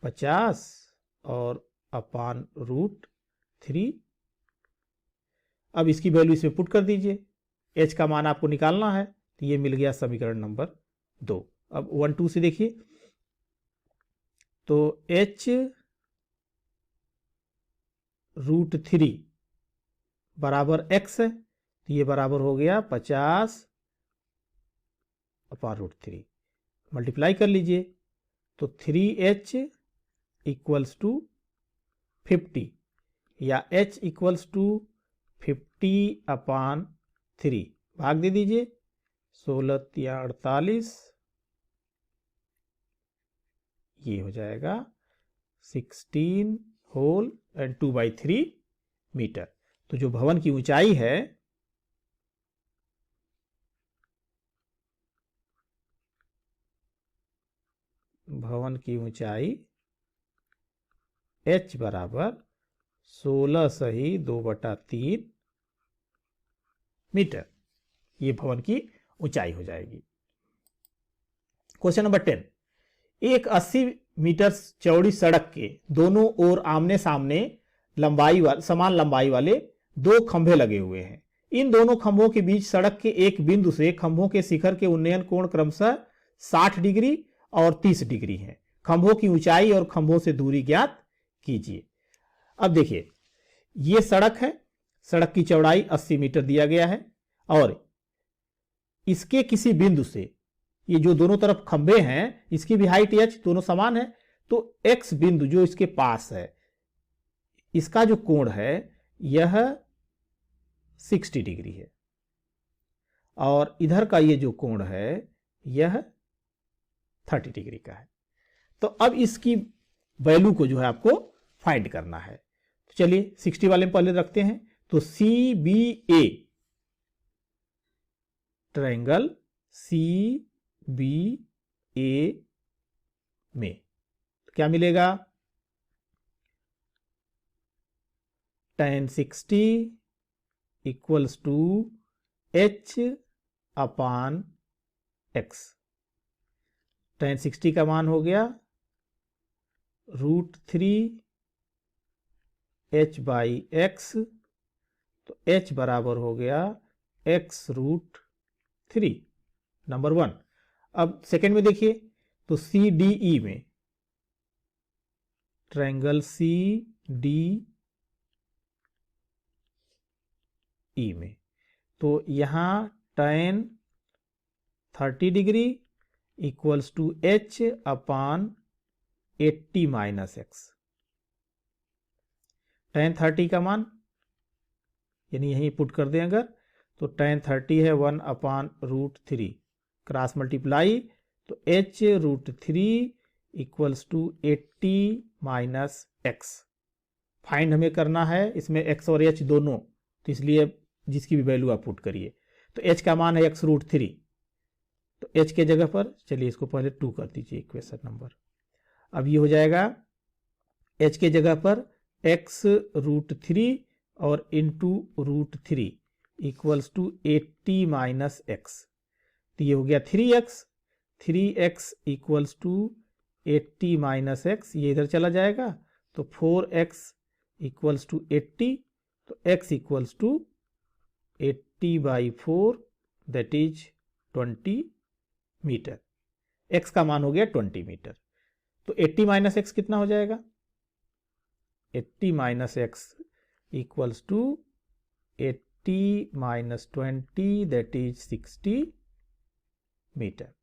50 और अपान √3। अब इसकी वैल्यू इसमें पुट कर दीजिए, h का मान आपको निकालना है, तो ये मिल गया समीकरण नंबर 2। अब 1 2 से देखिए, तो h √3 बराबर x है, तो ये बराबर हो गया 50 अपान √3, मल्टीप्लाई कर लीजिए, तो 3h इक्वल्स टू 50 या h इक्वल्स टू 50/3 भाग दे दीजिए, 16 या 48, ये हो जाएगा 16 होल एंड 2/3 मीटर। तो जो भवन की ऊंचाई है h बराबर 16 सही 2/3 मीटर, ये भवन की ऊंचाई हो जाएगी। क्वेश्चन नंबर 10, एक 80 मीटर चौड़ी सड़क के दोनों ओर आमने सामने समान लंबाई वाले दो खंभे लगे हुए हैं। इन दोनों खंभों के बीच सड़क के एक बिंदु से खंभों के शिखर के उन्नयन कोण क्रमशः 60 डिग्री और 30 डिग्री है। खंभों की ऊंचाई और खंभों से दूरी ज्ञात कीजिए। अब देखिए ये सड़क है, सड़क की चौड़ाई 80 मीटर दिया गया है और इसके किसी बिंदु से ये जो दोनों तरफ खंभे हैं इसकी भी हाइट h दोनों समान है, तो x बिंदु जो इसके पास है इसका जो कोण है यह 60 डिग्री है और इधर का ये जो कोण है यह 30 डिग्री का है। तो अब इसकी वैल्यू को जो है आपको फाइंड करना है। तो चलिए 60 वाले में पहले रखते हैं, तो CBA ट्रायंगल CBA में तो क्या मिलेगा, tan 60 equals to h/x, tan 60 का मान हो गया √3 h/x, तो h बराबर हो गया x√3 नंबर 1। अब सेकेंड में देखिए, तो CDE में ट्रायंगल CDE में तो यहां tan 30 degree equals to H upon 80 minus X. tan 30 का मान यानी यहीं पुट कर दें अगर, तो tan 30 है 1 अपान रूट 3, क्रॉस मल्टीप्लाई, तो h root 3 equals to 80 minus X. Find हमें करना है इसमें x और h दोनों, तो इसलिए जिसकी भी वैल्यू आप पुट करिए। तो h का मान है x रूट 3, तो h के जगह पर चलिए इसको पहले 2 कर दीजिए इक्वेशन नंबर। अब ये हो जाएगा h के जगह पर x रूट 3 और into root 3 equals to 80 minus X. तो ये हो गया 3x equals to 80 minus x, ये इधर चला जाएगा तो 4x इक्वल्स टू 80, तो x equals to 80/4 that is 20 metre. x का मान हो गया 20 मीटर। तो 80 माइनस एक्स कितना हो जाएगा? 80 minus X equals to 80 minus 20 that is 60 metre.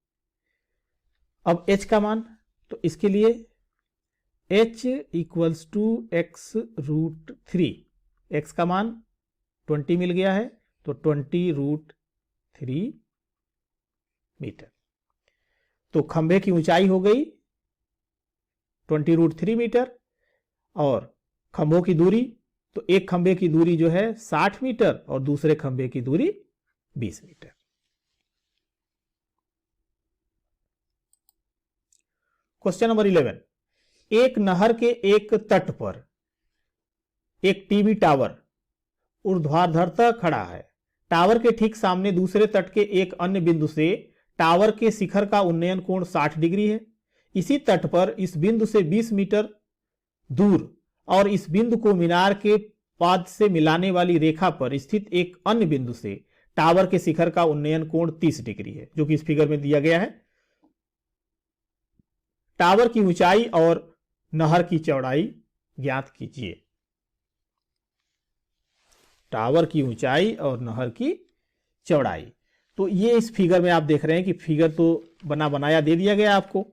अब h का मान, तो इसके लिए h equals to x root 3, x का मान 20 मिल गया है तो 20 रूट 3 मीटर। तो खंभे की ऊंचाई हो गई 20 रूट 3 मीटर, और खंभों की दूरी, तो एक खंभे की दूरी जो है 60 मीटर और दूसरे खंभे की दूरी 20 मीटर। क्वेश्चन नंबर 11, एक नहर के एक तट पर एक टीवी टावर ऊर्ध्वाधरतः खड़ा है। टावर के ठीक सामने दूसरे तट के एक अन्य बिंदु से टावर के शिखर का उन्नयन कोण 60 डिग्री है। इसी तट पर इस बिंदु से 20 मीटर दूर और इस बिंदु को मीनार के पाद से मिलाने वाली रेखा पर स्थित एक अन्य बिंदु से टावर के शिखर का उन्नयन कोण 30 डिग्री है, जो कि इस फिगर में दिया गया है। टावर की ऊंचाई और नहर की चौड़ाई ज्ञात कीजिए। टावर की ऊंचाई और नहर की चौड़ाई, तो ये इस फिगर में आप देख रहे हैं कि फिगर तो बना बनाया दे दिया गया आपको।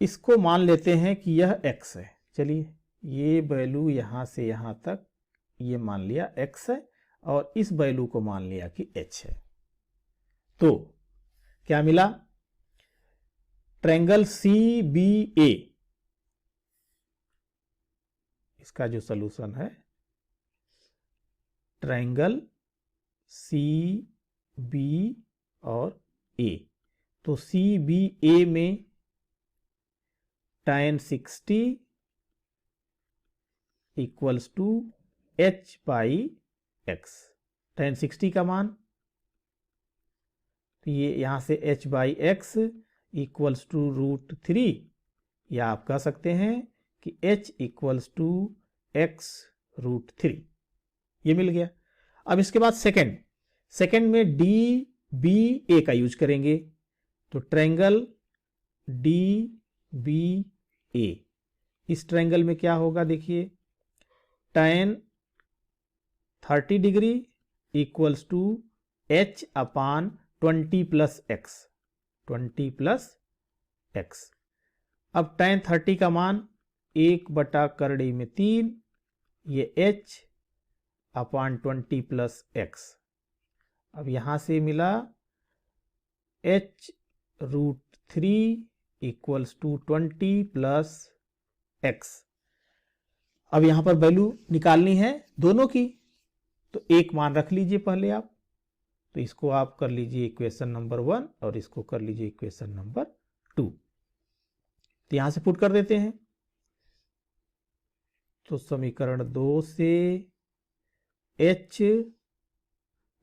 इसको मान लेते हैं कि यह x है। चलिए ये वैल्यू यहां से यहां तक ये मान लिया x है और इस वैल्यू को मान लिया कि h है। तो क्या मिला? ट्रायंगल CBA, इसका जो सलूशन है ट्रायंगल CB और A, तो CBA में tan 60 equals to h/x। tan 60 का मान, तो ये यहां से h/x इक्वल्स टू रूट 3, या आप कह सकते हैं कि h equals to x root 3, ये मिल गया। अब इसके बाद सेकंड में DBA का यूज करेंगे, तो ट्रायंगल DBA, इस ट्रायंगल में क्या होगा देखिए, tan 30 degree equals to h upon 20 plus x, 20 plus x। अब tan 30 का मान 1/3, ये h अपान 20 प्लस x। अब यहां से मिला h root 3 equals to 20 plus x। अब यहां पर वैल्यू निकालनी है दोनों की, तो एक मान रख लीजिए पहले आप, तो इसको आप कर लीजिए इक्वेशन नंबर 1 और इसको कर लीजिए इक्वेशन नंबर 2। तो यहां से पुट कर देते हैं, तो समीकरण 2 से h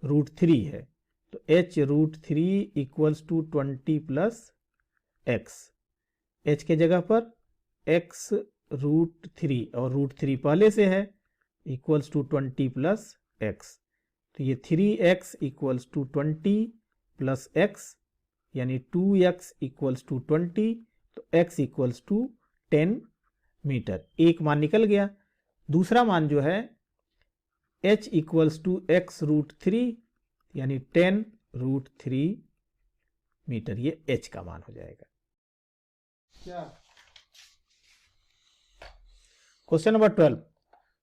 रूट 3 है, तो h root 3 equals to 20 plus x। h के जगह पर x रूट 3 और रूट 3 पहले से है इक्वल्स टू 20 प्लस x, तो ये 3x equals to 20 plus x, यानी 2x इक्वल्स टू 20, तो x इक्वल्स टू 10 मीटर। एक मान निकल गया। दूसरा मान जो है h equals to x root 3, यानी 10 √3 मीटर, ये h का मान हो जाएगा। क्या क्वेश्चन नंबर 12,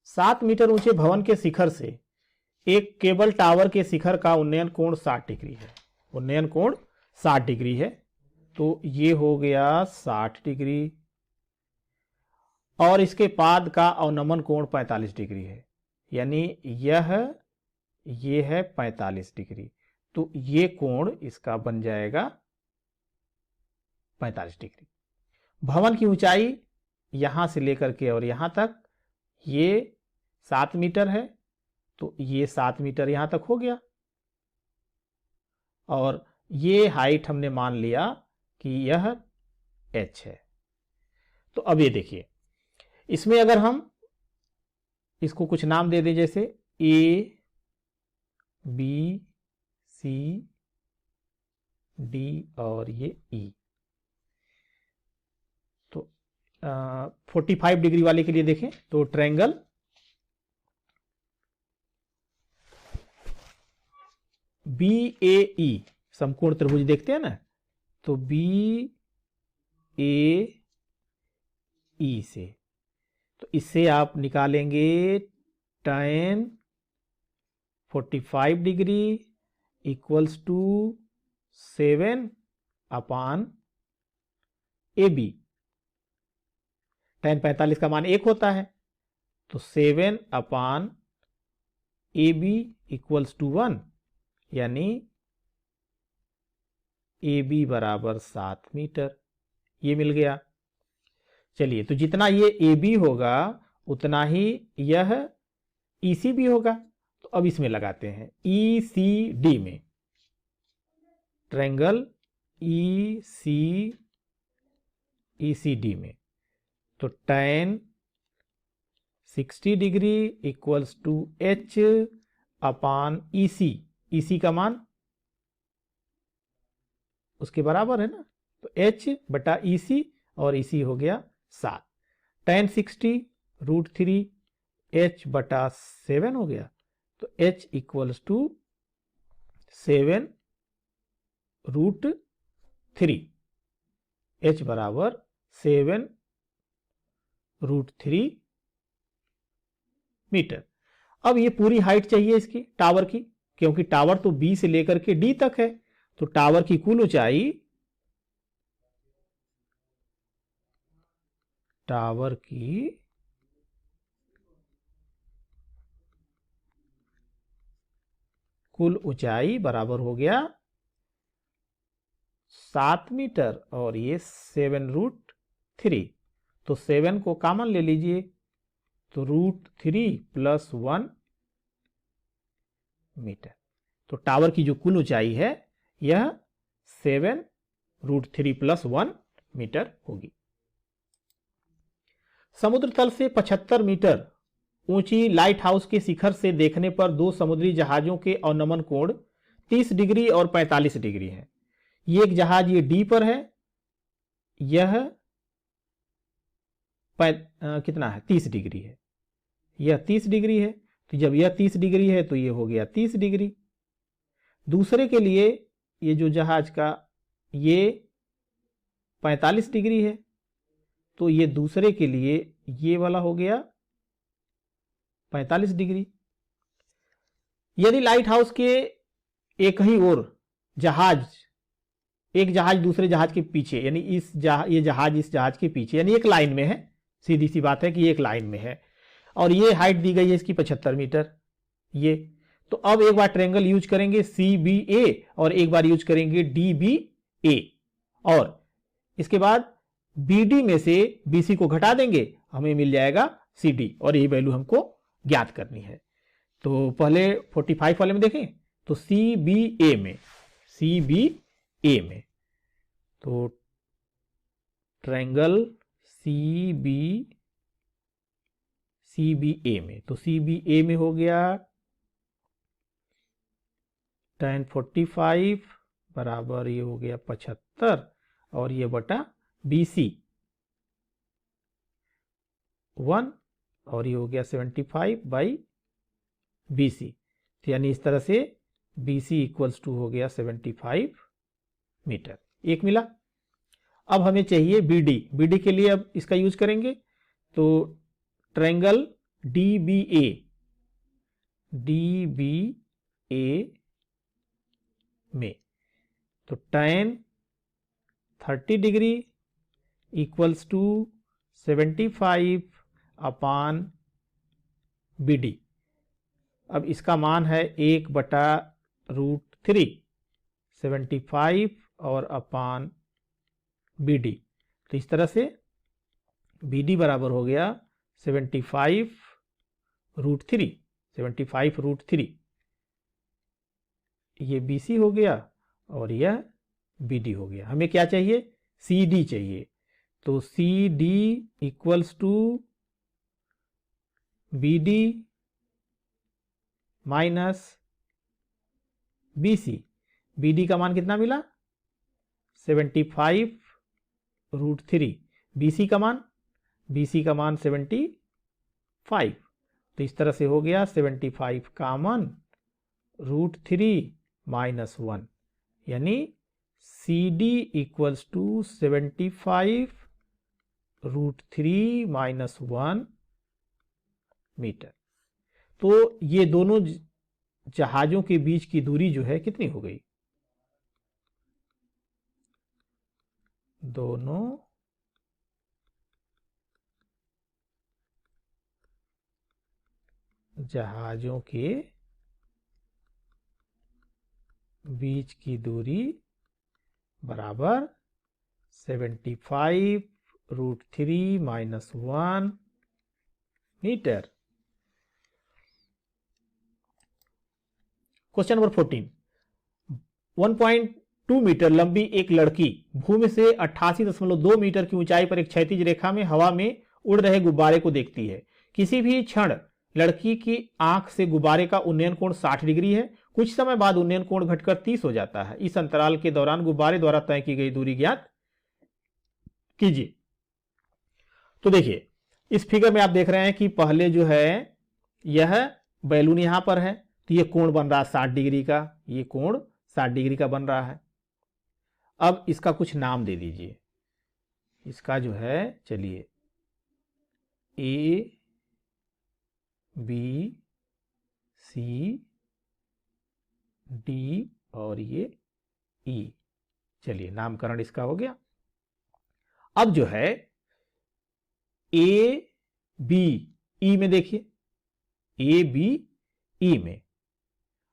7 मीटर ऊंचे भवन के शिखर से एक केबल टावर के शिखर का उन्नयन कोण 60 डिग्री है। उन्नयन कोण 60 डिग्री है, तो ये हो गया 60 डिग्री, और इसके पाद का अवनमन कोण 45 डिग्री है, यानी ये है 45 डिग्री, तो ये कोण इसका बन जाएगा 45 डिग्री। भवन की ऊंचाई यहां से लेकर के और यहां तक ये 7 मीटर है, तो ये 7 मीटर यहां तक हो गया, और ये हाइट हमने मान लिया कि यह h है। तो अब ये देखिए, इसमें अगर हम इसको कुछ नाम दे दें, जैसे A, B, C, D और ये E, तो 45 डिग्री वाले के लिए देखें तो ट्रायंगल BAE, समकोण त्रिभुज देखते हैं ना, तो BAE से, तो इससे आप निकालेंगे tan 45 degree equals to 7 upon AB। tan 45 का मान 1 होता है, तो 7 अपान AB इक्वल्स टू 1, यानी AB बराबर 7 मीटर, ये मिल गया। चलिए, तो जितना ये AB होगा उतना ही यह EC भी होगा, तो अब इसमें लगाते हैं ECD में, ट्रायंगल ECD में, तो tan 60 degree equals to H upon EC का मान उसके बराबर है ना, तो H बटा EC, और EC हो गया 7, tan 60 √3 H बटा 7 हो गया, तो H इक्वल्स टू 7 √3, H बराबर 7 √3 मीटर। अब ये पूरी हाइट चाहिए इसकी टावर की, क्योंकि टावर तो B से लेकर के D तक है, तो टावर की कुल ऊंचाई, टावर की कुल ऊंचाई बराबर हो गया 7 मीटर, और ये 7 √3, तो 7 को कॉमन ले लीजिए, तो √3 प्लस 1 मीटर, तो टावर की जो कुल ऊंचाई है यह 7 √3 प्लस 1 मीटर होगी। समुद्र तल से 75 मीटर ऊंची लाइट हाउस के शिखर से देखने पर दो समुद्री जहाजों के अवनमन कोण 30 डिग्री और 45 डिग्री है। ये एक जहाज ये डी पर है, यह कितना है 30 डिग्री है, यह 30 डिग्री है, तो जब यह 30 डिग्री है तो ये हो गया 30 डिग्री। दूसरे के लिए ये जो जहाज का ये 45 डिग्री है, तो ये दूसरे के लिए ये वाला हो गया 45 डिग्री। यदि लाइट हाउस के एक ही ओर जहाज, एक जहाज दूसरे जहाज के पीछे, यानी ये जहाज इस जहाज के पीछे, यानी एक लाइन में है, सीधी सी बात है कि एक लाइन में है, और ये हाइट दी गई है इसकी 75 मीटर ये, तो अब एक बार ट्रायंगल यूज करेंगे CBA और एक बार यूज करेंगे DBA, और इसके बाद BD में से BC को घटा देंगे, हमें मिल जाएगा CD, और ये वैल्यू हमको ज्ञात करनी है। तो पहले 45 वाले में देखें, तो CBA में तो ट्रायंगल CBA में, तो CBA में हो गया tan 45 बराबर ये हो गया 75, और ये बटा BC 1, और ये हो गया 75 बाई BC, तो यानी इस तरह से BC इक्वल्स टू हो गया 75 मीटर, एक मिला। अब हमें चाहिए BD। BD के लिए अब इसका यूज करेंगे, तो ट्रायंगल DBA में तो tan 30 degree equals to 75 upon BD। अब इसका मान है 1/√3, 75 और अपान BD। तो इस तरह से BD बराबर हो गया 75√3, 75√3। ये BC हो गया और यह BD हो गया। हमें क्या चाहिए? CD चाहिए। तो CD equals to BD minus BC। BD का मान कितना मिला? 75√3। BC का मान? BC का मान 75। तो इस तरह से हो गया 75 कॉमन √3 माइनस 1, यानी CD equals to 75√3 minus 1 metre. तो ये दोनों जहाजों के बीच की दूरी जो है कितनी हो गई? दोनों जहाजों के बीच की दूरी बराबर 75√3 minus 1 metre. Question number 14। 1.2 metre लंबी एक लड़की भूमि से 88.2 मीटर की ऊंचाई पर एक क्षैतिज रेखा में हवा में उड़ रहे गुब्बारे को देखती है। किसी भी क्षण लड़की की आंख से गुब्बारे का उन्नयन कोण 60 डिग्री है। कुछ समय बाद उन्नयन कोण घटकर 30 हो जाता है। इस अंतराल के दौरान गुब्बारे द्वारा तय की गई दूरी ज्ञात कीजिए। तो देखिए, इस फिगर में आप देख रहे हैं कि पहले जो है यह बैलून यहां पर है, तो ये कोण बन रहा है 60 डिग्री का, ये कोण 60 डिग्री का बन रहा है। अब इसका कुछ नाम दे दीजिए। इसका जो है, चलिए A B C D और ये E। चलिए नामकरण इसका हो गया। अब जो है A B E में देखिए, A B E में,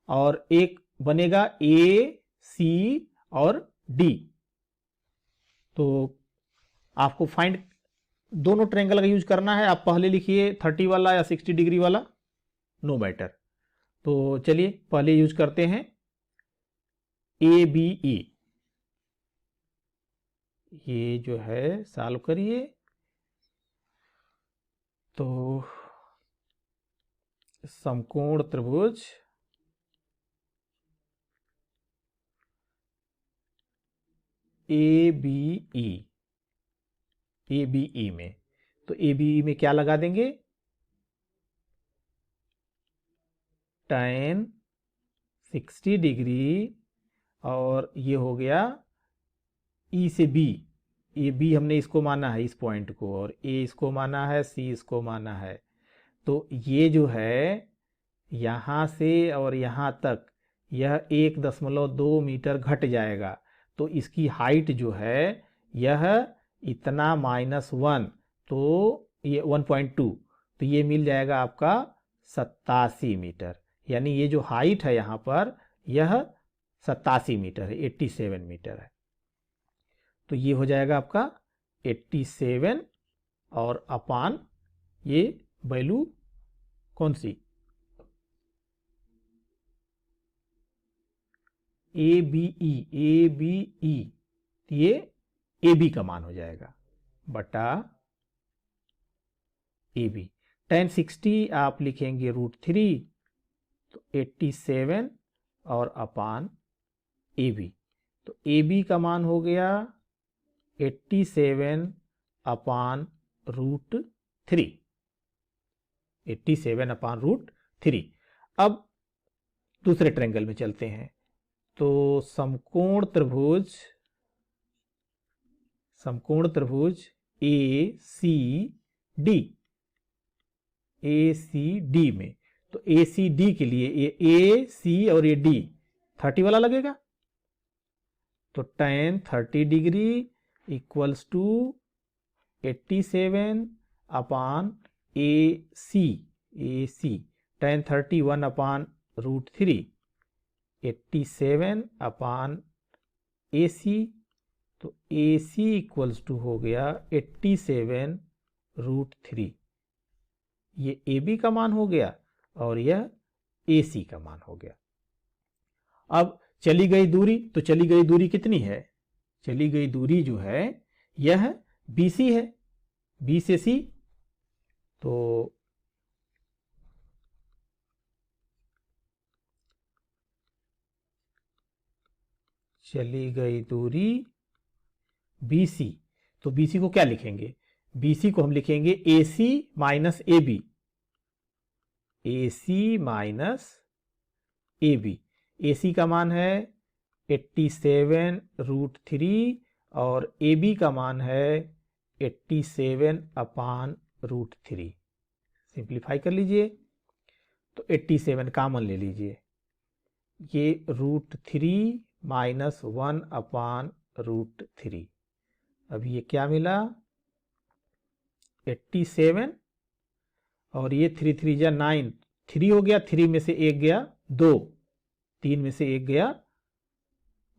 और एक बनेगा A C और D। तो आपको फाइंड दोनों ट्रायंगल का यूज करना है। आप पहले लिखिए 30 वाला या 60 डिग्री वाला, नो मैटर। तो चलिए पहले यूज करते हैं ABE। ये जो है सॉल्व करिए, तो समकोण त्रिभुज ABE में, तो ABE में क्या लगा देंगे? tan 60 डिग्री, और ये हो गया E से B। ये B हमने इसको माना है, इस पॉइंट को, और A इसको माना है, C इसको माना है। तो ये जो है यहां से और यहां तक यह 1.2 मीटर घट जाएगा। तो इसकी हाइट जो है यह इतना -1, तो ये 1.2, तो ये मिल जाएगा आपका 87 मीटर। यानी ये जो हाइट है यहां पर यह 87 मीटर है, 87 मीटर है। तो ये हो जाएगा आपका 87 और अपान ये वैल्यू कौन सी? ABE, ये AB का मान हो जाएगा बटा AB। tan 60 आप लिखेंगे √3, तो 87 और अपान AB। तो AB का मान हो गया 87 अपान √3, 87 अपान √3। अब दूसरे ट्रायंगल में चलते हैं। तो समकोण त्रिभुज ए सी डी में, तो ए सी डी के लिए ये ए सी और ये डी 30 वाला लगेगा। तो tan 30 degree equals to 87 upon A C tan 30 1 upon √3 87 upon A C, तो ए सी इक्वल्स टू हो गया 87 √3। ये ए बी का मान हो गया और यह ए सी का मान हो गया। अब चली गई दूरी, तो चली गई दूरी कितनी है? चली गई दूरी जो है यह बी सी है, बी से सी। तो चली गई दूरी बी सी, तो बी सी को क्या लिखेंगे? बी सी को हम लिखेंगे A C minus A B, A C minus A B. A C का मान है 87 √3 और ए बी का मान है 87 अपान √3। सिंप्लीफाई कर लीजिए, तो 87 कॉमन ले लीजिए, ये √3 माइनस 1 अपान √3। अब ये क्या मिला? 87 और ये 3 3 जा 9, 3 हो गया, 3 में से 1 गया 2, 3 में से 1 गया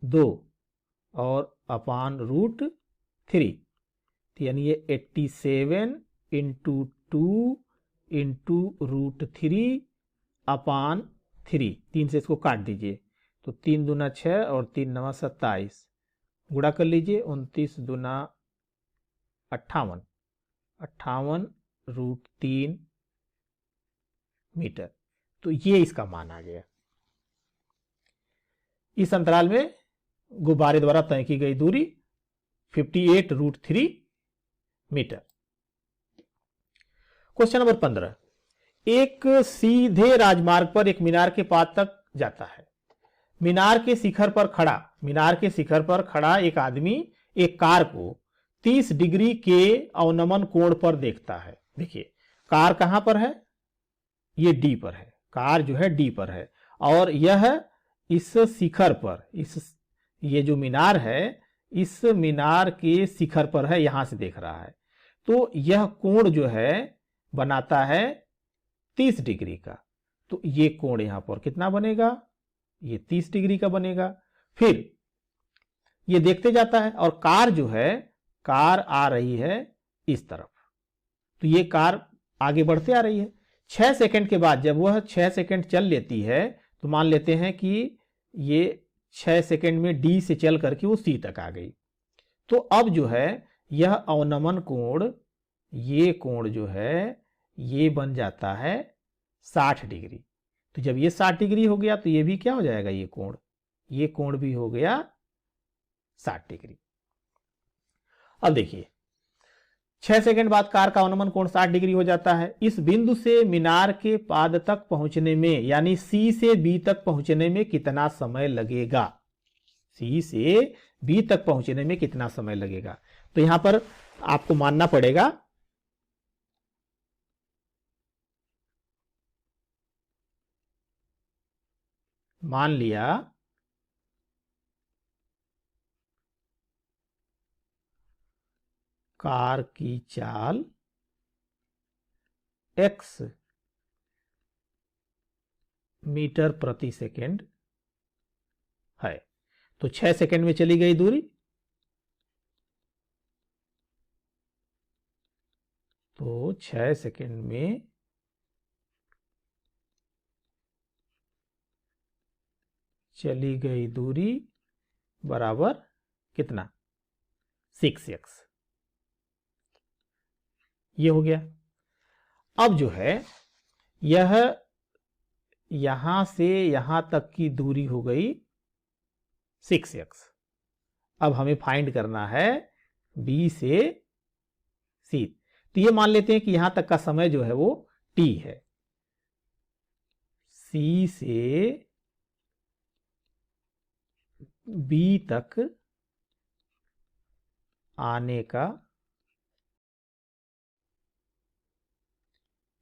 2 और अपान √3, तो यानी ये 87 इंटू 2 इंटू √3 अपान 3। 3 से इसको काट दीजिए, तो 3 दूना 6 और 3 नवा 27, गुणा कर लीजिए, 29 दूना 58, 58 √3 मीटर। तो ये इसका मान आ गया। इस अंतराल में गुब्बारे द्वारा तय की गई दूरी 58 √3 मीटर। क्वेश्चन नंबर 15, एक सीधे राजमार्ग पर एक मीनार के पास तक जाता है। मीनार के शिखर पर खड़ा एक आदमी एक कार को 30 डिग्री के अवनमन कोण पर देखता है। देखिए कार कहां पर है? ये डी पर है, कार जो है डी पर है और यह इस शिखर पर, ये जो मीनार है इस मीनार के शिखर पर है, यहां से देख रहा है। तो यह कोण जो है बनाता है 30 डिग्री का। तो ये कोण यहां पर कितना बनेगा? ये 30 डिग्री का बनेगा। फिर ये देखते जाता है और कार जो है, कार आ रही है इस तरफ, तो ये कार आगे बढ़ते आ रही है। 6 सेकंड के बाद जब वह 6 सेकंड चल लेती है, तो मान लेते हैं कि ये 6 सेकंड में डी से चल करके वो सी तक आ गई। तो अब जो है यह अवनमन कोण, ये कोण जो है ये बन जाता है 60 डिग्री। तो जब ये 60 डिग्री हो गया तो ये भी क्या हो जाएगा? ये कोण भी हो गया 60 डिग्री। अब देखिए 6 सेकंड बाद कार का अवनमन कोण 60 डिग्री हो जाता है। इस बिंदु से मीनार के पाद तक पहुंचने में, यानी सी से बी तक पहुंचने में कितना समय लगेगा? सी से बी तक पहुंचने में कितना समय लगेगा? तो यहां पर आपको मानना पड़ेगा मान लिया कार की चाल x मीटर प्रति सेकंड है, तो 6 सेकंड में चली गई दूरी, तो 6 सेकंड में चली गई दूरी बराबर कितना? 6x। ये हो गया। अब जो है यह यहां से यहां तक की दूरी हो गई 6x। अब हमें फाइंड करना है B से C। तो ये मान लेते हैं कि यहां तक का समय जो है वो t है। C से बी तक आने का,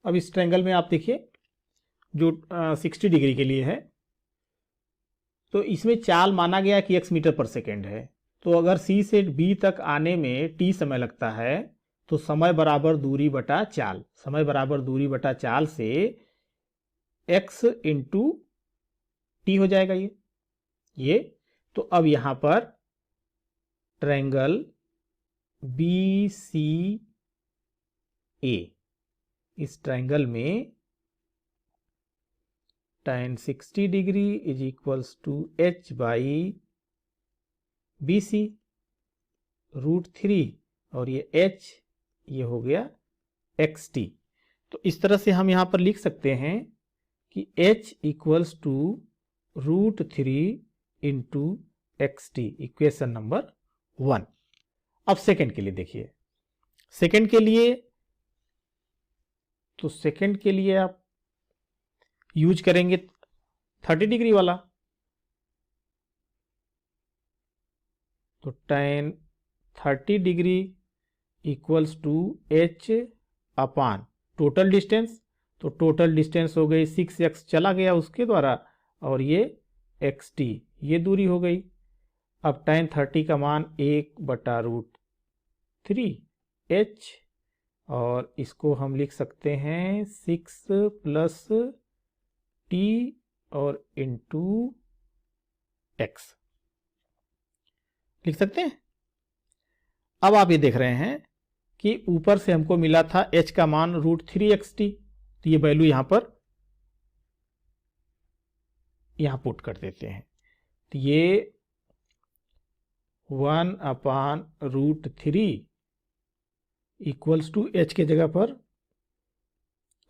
अब इस ट्रायंगल में आप देखिए जो 60 डिग्री के लिए है, तो इसमें चाल माना गया कि x मीटर पर सेकेंड है। तो अगर C से B तक आने में t समय लगता है तो समय बराबर दूरी बटा चाल, समय बराबर दूरी बटा चाल से x इंटू टी हो जाएगा ये। तो अब यहां पर ट्रायंगल बी सी ए, इस ट्रायंगल में tan 60 degree is equals to h by B C √3 और ये h ये हो गया xt। तो इस तरह से हम यहां पर लिख सकते हैं कि h equals to √3 into xt, equation number 1। अब सेकंड के लिए देखिए, सेकंड के लिए, तो सेकंड के लिए आप यूज करेंगे 30 डिग्री वाला। तो tan 30 degree equals to h upon total distance, तो टोटल डिस्टेंस हो गई 6x चला गया उसके द्वारा और ये xt ये दूरी हो गई। अब tan 30 का मान 1/√3 h, और इसको हम लिख सकते हैं 6 प्लस t और इंटू x लिख सकते हैं। अब आप ये देख रहे हैं कि ऊपर से हमको मिला था h का मान √3xt, तो ये वैल्यू यहां पुट कर देते हैं। तो ये 1/√3 इक्वल्स टू h के जगह पर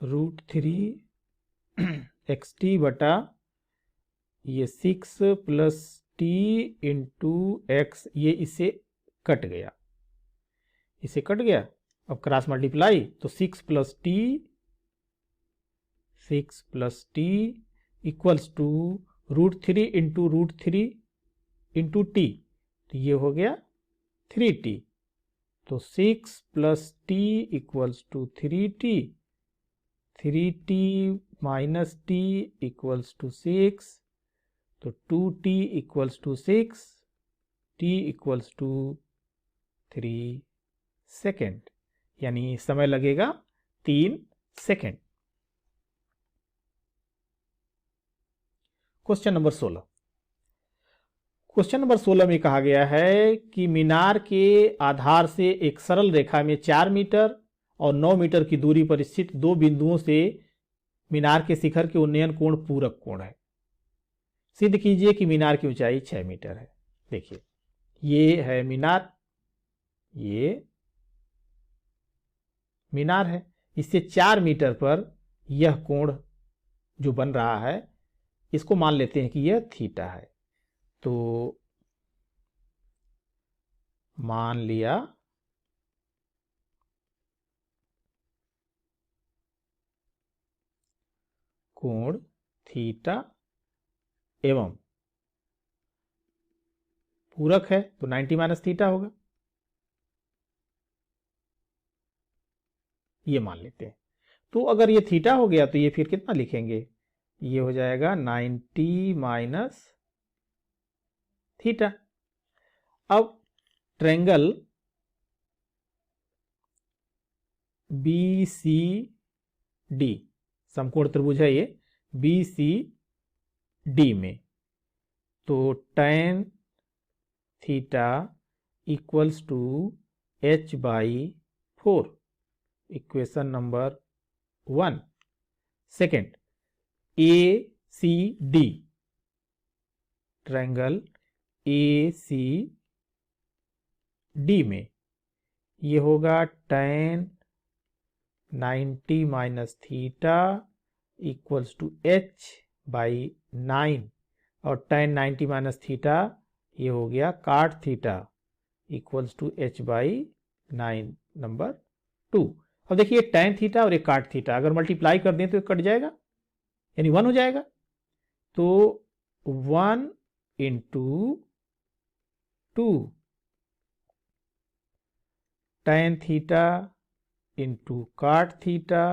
√3xt बटा ये 6 प्लस t इंटू x, ये इसे कट गया, इसे कट गया। अब क्रॉस मल्टीप्लाई, तो 6 plus T equals to √3 into √3 into T, तो ये हो गया 3t। तो 6 plus T equals to 3t, 3t minus T equals to 6, तो 2t equals to 6, t equals to 3 second, यानी समय लगेगा 3 second. Question number 16, question number 16 में कहा गया है कि मीनार के आधार से एक सरल रेखा में 4 मीटर और 9 मीटर की दूरी पर स्थित दो बिंदुओं से मीनार के शिखर के उन्नयन कोण पूरक कोण है। सिद्ध कीजिए कि मीनार की ऊंचाई 6 मीटर है। देखिए ये है मीनार, ये मीनार है, इससे 4 मीटर पर यह कोण जो बन रहा है इसको मान लेते हैं कि यह थीटा है। तो मान लिया कोण थीटा एवं पूरक है तो 90 माइनस थीटा होगा, ये मान लेते हैं। तो अगर ये थीटा हो गया तो ये फिर कितना लिखेंगे, ये हो जाएगा 90 माइनस थीटा। अब ट्रायंगल बी सी डी, समकोण त्रिभुज है ये बी सी डी में, तो tan theta equals to h by 4, equation number 1। Second A C D, triangle A C D में ये होगा tan 90 minus theta equals to h by 9, और tan 90 माइनस थीटा ये हो गया cot theta equals to h by 9 number 2। अब देखिए tan theta और एक cot थीटा अगर मल्टीप्लाई कर दें तो कट जाएगा, यानी 1 हो जाएगा। तो 1 into 2 tan theta into cot theta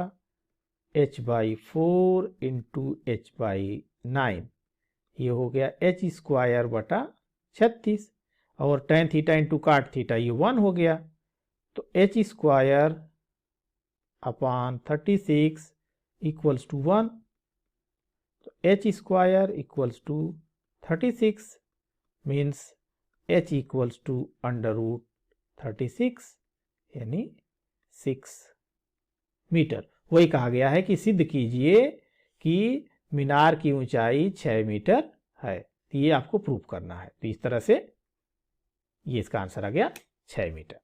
h/4 into h/9, ये हो गया h² बटा 36, और tan theta into cot theta ये 1 हो गया, तो h² अपॉन 36 इक्वल्स टू 1, तो h² equals to 36 means h equals to √36 यानी 6 मीटर। वही कहा गया है कि सिद्ध कीजिए कि मीनार की ऊंचाई 6 मीटर है, तो ये आपको प्रूव करना है। तो इस तरह से ये इसका आंसर आ गया 6 मीटर।